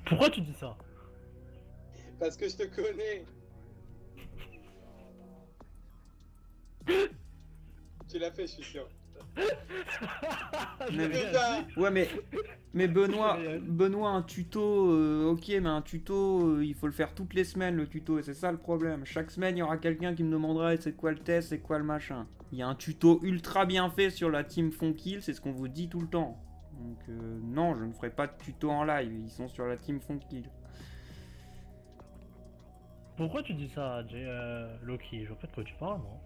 Pourquoi tu dis ça?
Parce que je te connais. Tu l'as fait, je suis sûr.
Mais Benoît, un tuto, ok, mais un tuto, il faut le faire toutes les semaines, le tuto, et c'est ça le problème. Chaque semaine, il y aura quelqu'un qui me demandera c'est quoi le test, c'est quoi le machin. Il y a un tuto ultra bien fait sur la team Fonkill, c'est ce qu'on vous dit tout le temps. Donc non, je ne ferai pas de tuto en live, ils sont sur la team Fonkill.
Pourquoi tu dis ça, Loki? Je vois pas de quoi tu parles, moi.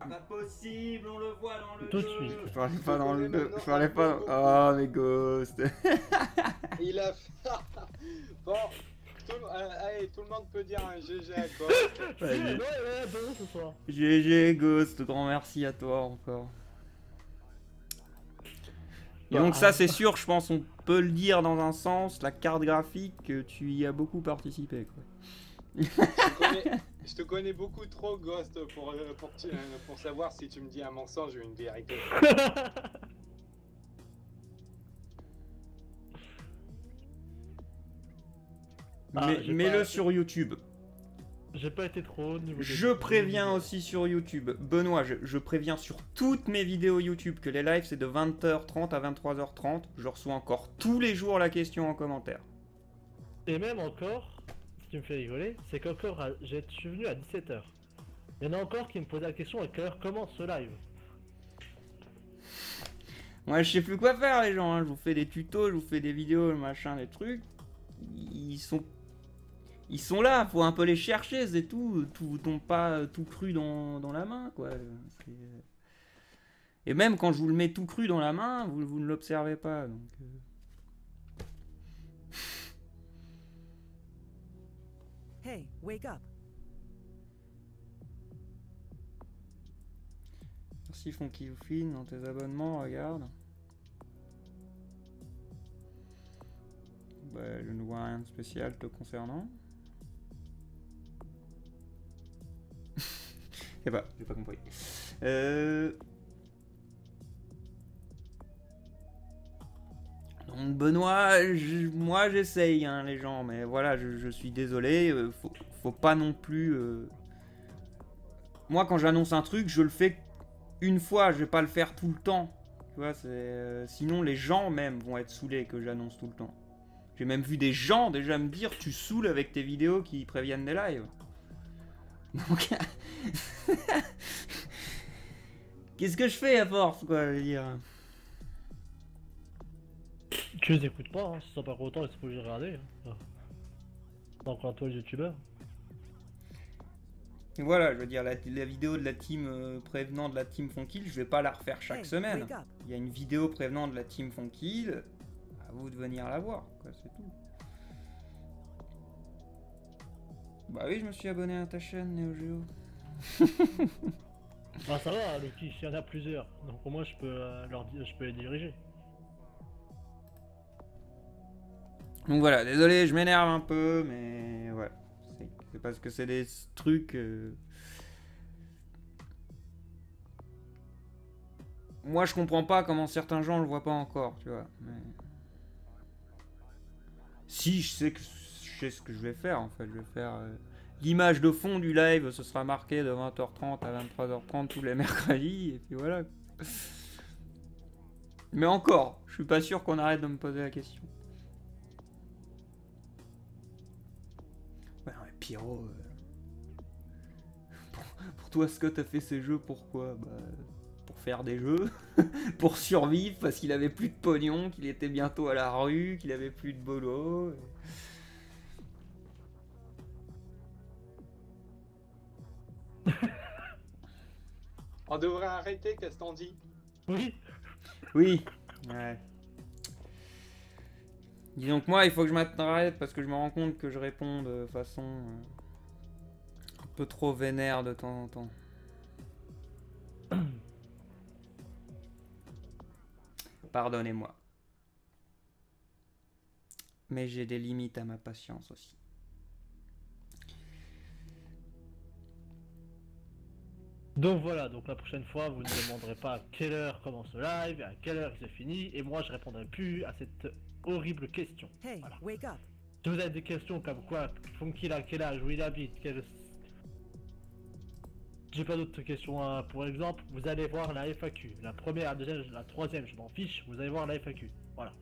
Pas possible, on le voit dans le
tout de
jeu.
suite.
Je parlais pas dans le jeu, je parlais pas dans... Oh, mais Ghost.
Il a fait... Bon, allez, tout le monde peut dire un GG à Ghost.
Ce soir.
GG Ghost, grand merci à toi encore. Et donc ça c'est sûr, je pense on peut le dire dans un sens, la carte graphique, tu y as beaucoup participé quoi.
Je te connais beaucoup trop, Ghost, pour savoir si tu me dis un mensonge ou une vérité.
Mets-le sur YouTube.
J'ai pas été trop au niveau.
Je préviens aussi sur YouTube. Benoît, je préviens sur toutes mes vidéos YouTube que les lives c'est de 20h30 à 23h30. Je reçois encore tous les jours la question en commentaire.
Et même encore, ce qui me fait rigoler, c'est qu'encore, je suis venu à 17h. Il y en a encore qui me posaient la question à quelle heure commence ce live.
Moi je sais plus quoi faire les gens, hein. Je vous fais des tutos, je vous fais des vidéos, machin, des trucs. Ils sont là, faut un peu les chercher, c'est tout. Tout vous tombe pas tout cru dans la main, quoi. Et même quand je vous le mets tout cru dans la main, vous ne l'observez pas, donc...
Hey, wake up.
Merci Fonky Oufine, dans tes abonnements, regarde. Bah, je ne vois rien de spécial te concernant. Je sais pas, j'ai pas compris. Donc Benoît, moi j'essaye hein, les gens, mais voilà, je suis désolé, faut pas non plus... Moi quand j'annonce un truc, je le fais une fois, je vais pas le faire tout le temps. Tu vois, sinon les gens même vont être saoulés que j'annonce tout le temps. J'ai même vu des gens déjà me dire tu saoules avec tes vidéos qui préviennent des lives. Donc... Qu'est-ce que je fais à force quoi, je veux dire.
Tu les écoutes pas, hein, si ça pas content, il faut que j'ai regardé. Hein. C'est encore toi le youtubeur.
Et voilà, je veux dire, la vidéo de la team prévenant de la team Fonkill, je vais pas la refaire chaque semaine. Il y a une vidéo prévenant de la team Fonkill, à vous de venir la voir, quoi, c'est tout. Bah oui, je me suis abonné à ta chaîne, Neo Geo.
Ah ça va, Loki, s'il y en a plusieurs, donc au moins je peux les diriger.
Donc voilà, désolé, je m'énerve un peu, mais ouais. C'est parce que c'est des trucs... Moi, je comprends pas comment certains gens le voient pas encore, tu vois. Mais... Si, je sais ce que je vais faire, en fait. Je vais faire... L'image de fond du live, ce sera marqué de 20h30 à 23h30 tous les mercredis, et puis voilà. Mais encore, je suis pas sûr qu'on arrête de me poser la question. Ouais, non, mais Pyro... Pour toi, Scott a fait ces jeux pourquoi? Bah, pour faire des jeux, pour survivre, parce qu'il avait plus de pognon, qu'il était bientôt à la rue, qu'il avait plus de boulot.
On devrait arrêter, qu'est-ce qu'on dit?
Oui.
Oui. Ouais. Disons que moi, il faut que je m'arrête parce que je me rends compte que je réponds de façon un peu trop vénère de temps en temps. Pardonnez-moi. Mais j'ai des limites à ma patience aussi.
Donc voilà, donc la prochaine fois, vous ne demanderez pas à quelle heure commence le live et à quelle heure il se finit, et moi je répondrai plus à cette horrible question.
Hey,
Voilà.
wake up.
Si vous avez des questions comme quoi, Funky a quel âge, où il habite, j'ai pas d'autres questions, hein. Pour exemple, vous allez voir la FAQ. La première, la deuxième, la troisième, je m'en fiche, vous allez voir la FAQ. Voilà.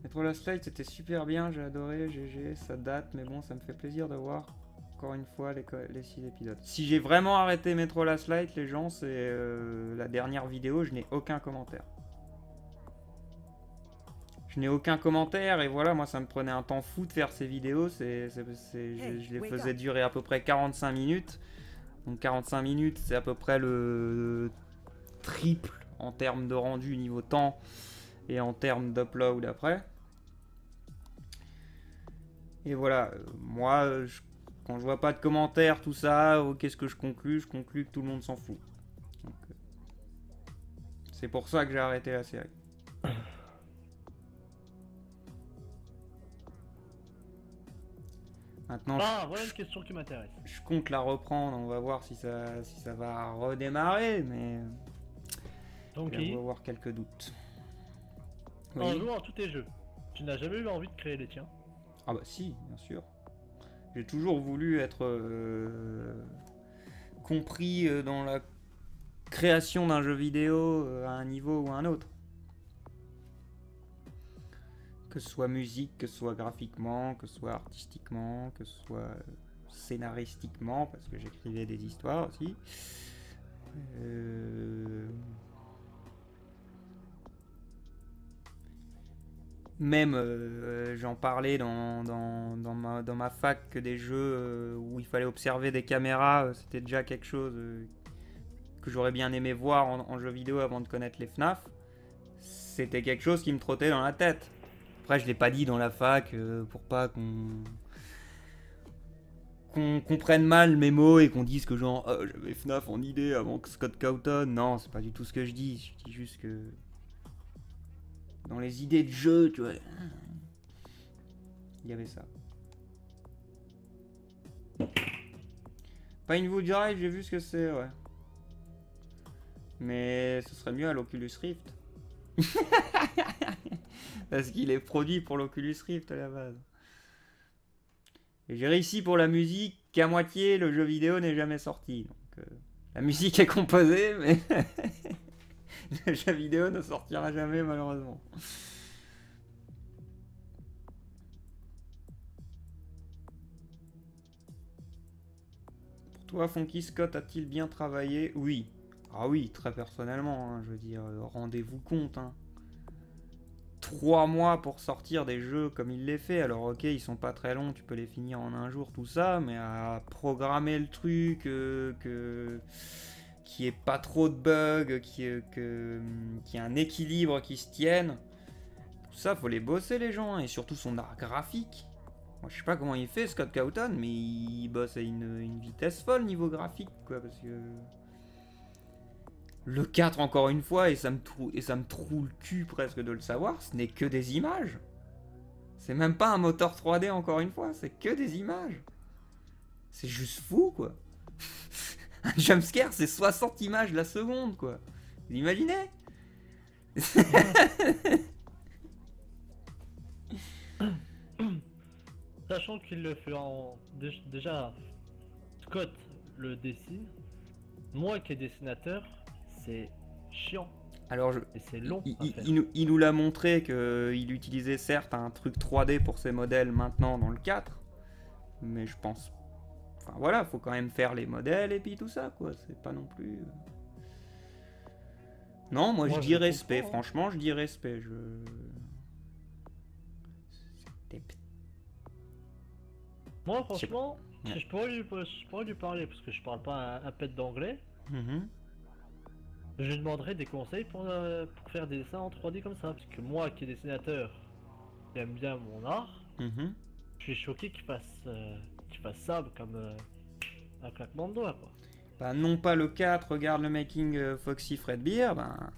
Mettre la slide, c'était super bien, j'ai adoré, GG, ça date, mais bon, ça me fait plaisir de voir encore une fois les 6 épisodes. Si j'ai vraiment arrêté Metro Last Light, les gens, c'est la dernière vidéo, je n'ai aucun commentaire. Je n'ai aucun commentaire, et voilà, moi ça me prenait un temps fou de faire ces vidéos, je les faisais durer à peu près 45 minutes. Donc 45 minutes, c'est à peu près le triple en termes de rendu niveau temps et en termes d'upload après. Et voilà, moi, quand je vois pas de commentaires, tout ça, qu'est-ce que je conclus? Je conclus que tout le monde s'en fout. C'est pour ça que j'ai arrêté la série. Maintenant,
voilà une question qui m'intéresse.
Je compte la reprendre, on va voir si ça va redémarrer, mais
Donc,
on va avoir quelques doutes.
En jouant à tous tes jeux, tu n'as jamais eu envie de créer les tiens?
Ah bah si, bien sûr. J'ai toujours voulu être compris dans la création d'un jeu vidéo à un niveau ou à un autre. Que ce soit musique, que ce soit graphiquement, que ce soit artistiquement, que ce soit scénaristiquement, parce que j'écrivais des histoires aussi. Même j'en parlais dans ma fac, que des jeux où il fallait observer des caméras, c'était déjà quelque chose que j'aurais bien aimé voir en jeu vidéo avant de connaître les FNAF. C'était quelque chose qui me trottait dans la tête. Après, je l'ai pas dit dans la fac pour pas qu'on comprenne mal mes mots et qu'on dise que genre j'avais FNAF en idée avant que Scott Cawthon. Non, c'est pas du tout ce que je dis. Je dis juste que dans les idées de jeu, tu vois, il y avait ça. Pinewood Drive, j'ai vu ce que c'est, ouais. Mais ce serait mieux à l'Oculus Rift. Parce qu'il est produit pour l'Oculus Rift à la base. Et j'ai réussi pour la musique qu'à moitié le jeu vidéo n'est jamais sorti. Donc la musique est composée, mais le jeu vidéo ne sortira jamais malheureusement. Pour toi, Funky Scott a-t-il bien travaillé? Oui. Ah oui, très personnellement, hein, je veux dire, rendez-vous compte. Hein. 3 mois pour sortir des jeux comme il les fait. Alors ok, ils sont pas très longs, tu peux les finir en un jour, tout ça, mais à programmer le truc, qu'il n'y ait pas trop de bugs, qu'il y ait un équilibre qui se tienne, tout ça, faut les bosser les gens, hein, et surtout son art graphique. Moi, je sais pas comment il fait, Scott Cawthon, mais il bosse à une vitesse folle niveau graphique, quoi, parce que le 4, encore une fois, et ça me troue le cul presque de le savoir, ce n'est que des images. C'est même pas un moteur 3D, encore une fois, c'est que des images. C'est juste fou, quoi. Un jumpscare, c'est 60 images la seconde, quoi. Vous imaginez?
Sachant qu'il le fait en... Déjà, Scott le dessine. Moi qui est dessinateur, c'est chiant.
Alors,
Et c'est long à faire.
il nous l'a montré qu'il utilisait certes un truc 3D pour ses modèles maintenant dans le 4, mais je pense... Enfin voilà, faut quand même faire les modèles et puis tout ça, quoi. C'est pas non plus... Non, moi je dis respect, franchement, je dis respect.
Moi, franchement, si je pourrais lui parler, parce que je parle pas un pet d'anglais, je lui demanderais des conseils pour faire des dessins en 3D comme ça. Parce que moi, qui est dessinateur, qui aime bien mon art, je suis choqué qu'il fasse ça comme un claquement de doigts, quoi.
Bah non pas le 4, regarde le making Foxy Fredbeard, ben...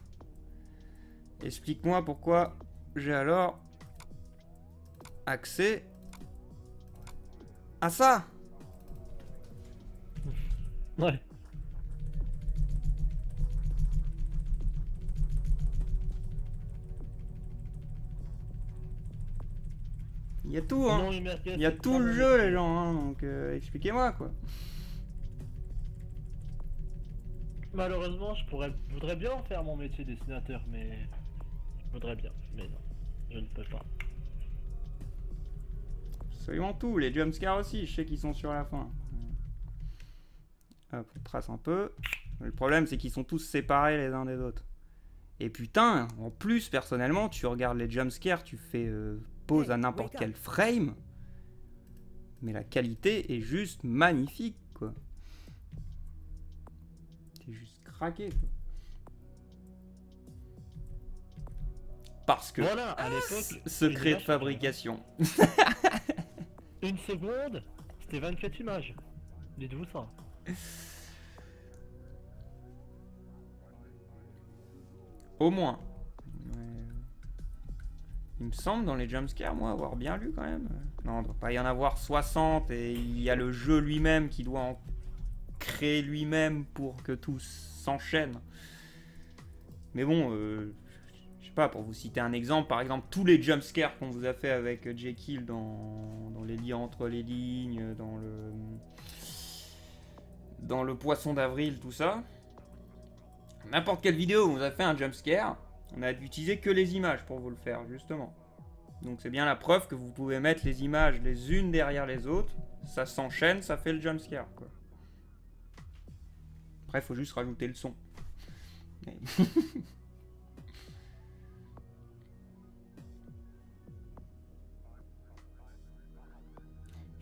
Explique-moi pourquoi j'ai alors accès à ça.
Ouais.
Il y a tout, hein. Il y a tout le jeu, les gens, hein. Donc expliquez-moi, quoi.
Malheureusement, je voudrais bien faire mon métier de dessinateur, mais je voudrais bien, mais non, je ne peux pas.
Absolument tout, les jumpscares aussi, je sais qu'ils sont sur la fin. Hop, on trace un peu. Le problème, c'est qu'ils sont tous séparés les uns des autres. Et putain, en plus, personnellement, tu regardes les jumpscares, tu fais pause à n'importe quel frame, mais la qualité est juste magnifique, quoi. T'es juste craqué, quoi. Parce que
voilà, à l'époque,
secret de fabrication.
Une seconde, c'était 24 images. Dites-vous ça.
Au moins. Il me semble dans les jumpscares, moi, avoir bien lu quand même. Non, il ne doit pas y en avoir 60 et il y a le jeu lui-même qui doit en créer lui-même pour que tout s'enchaîne. Mais bon, je sais pas, pour vous citer un exemple, par exemple, tous les jumpscares qu'on vous a fait avec Jekyll dans les liens entre les lignes, dans le poisson d'avril, tout ça. N'importe quelle vidéo où on vous a fait un jumpscare, on a utilisé que les images pour vous le faire, justement. Donc c'est bien la preuve que vous pouvez mettre les images les unes derrière les autres, ça s'enchaîne, ça fait le jumpscare, quoi. Après, il faut juste rajouter le son.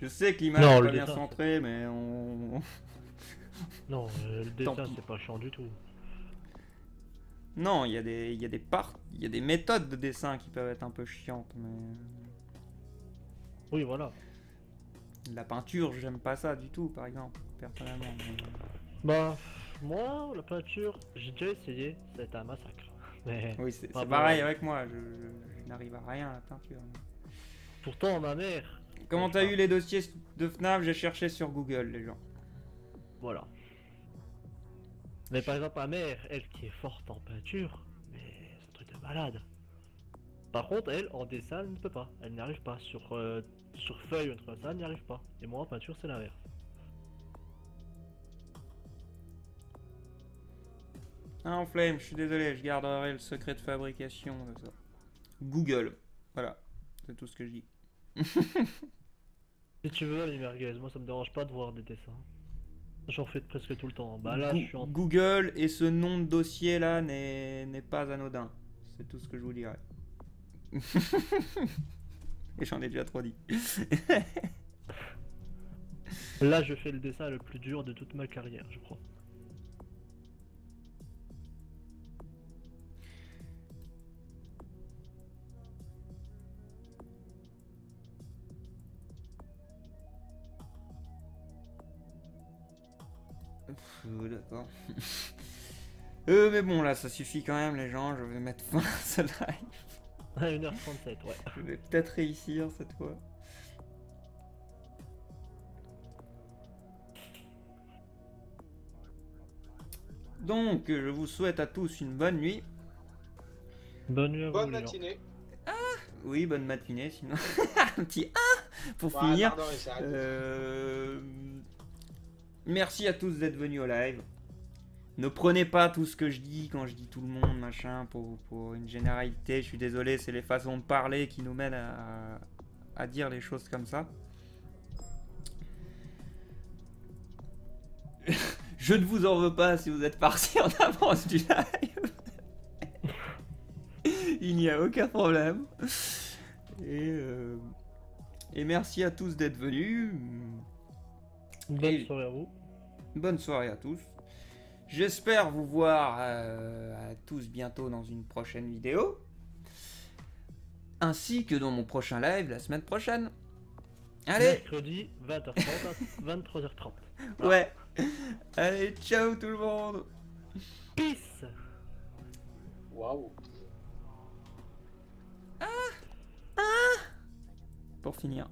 Je sais que l'image est pas bien centrée, mais on...
Non, le dessin, c'est pas chiant du tout.
Non, il y a des méthodes de dessin qui peuvent être un peu chiantes, mais...
Oui, voilà.
La peinture, j'aime pas ça du tout, par exemple, personnellement.
Bah, moi, la peinture, j'ai déjà essayé, ça a été un massacre. Mais
oui, c'est pareil avec moi, je n'arrive à rien à la peinture.
Pourtant, ma mère...
Comment t'as eu les dossiers de FNAF? J'ai cherché sur Google, les gens.
Voilà. Mais par exemple, ma mère, elle qui est forte en peinture, mais c'est un truc de malade. Par contre, elle, en dessin, elle ne peut pas. Elle n'y arrive pas. Sur feuille ou un truc comme ça, elle n'y arrive pas. Et moi, en peinture, c'est l'inverse.
Ah, en flemme, je suis désolé, je garderai le secret de fabrication de ça. Google. Voilà. C'est tout ce que je dis.
Si tu veux, les merguez, moi ça me dérange pas de voir des dessins. J'en fais presque tout le temps. Bah là, je suis en...
Google et ce nom de dossier là n'est pas anodin. C'est tout ce que je vous dirai. Et j'en ai déjà trop dit.
Là, je fais le dessin le plus dur de toute ma carrière, je crois.
D'accord. Mais bon, là, ça suffit quand même, les gens. Je vais mettre fin à ce live.
À 1h37, ouais.
Je vais peut-être réussir cette fois. Donc, je vous souhaite à tous une bonne nuit.
Bonne nuit à vous.
Bonne matinée.
Ah, oui, bonne matinée, sinon. Un petit pour
Ouais,
finir.
pardon, j'ai arrêté.
Merci à tous d'être venus au live. Ne prenez pas tout ce que je dis quand je dis tout le monde, machin, pour une généralité. Je suis désolé, c'est les façons de parler qui nous mènent à dire les choses comme ça. Je ne vous en veux pas si vous êtes parti en avance du live. Il n'y a aucun problème. Et merci à tous d'être venus.
Bonne soirée à vous.
Bonne soirée à tous. J'espère vous voir à tous bientôt dans une prochaine vidéo. Ainsi que dans mon prochain live la semaine prochaine. Allez.
Mercredi 20h30 à 23h30.
Ouais. Allez, ciao tout le monde.
Peace.
Waouh.
Pour finir.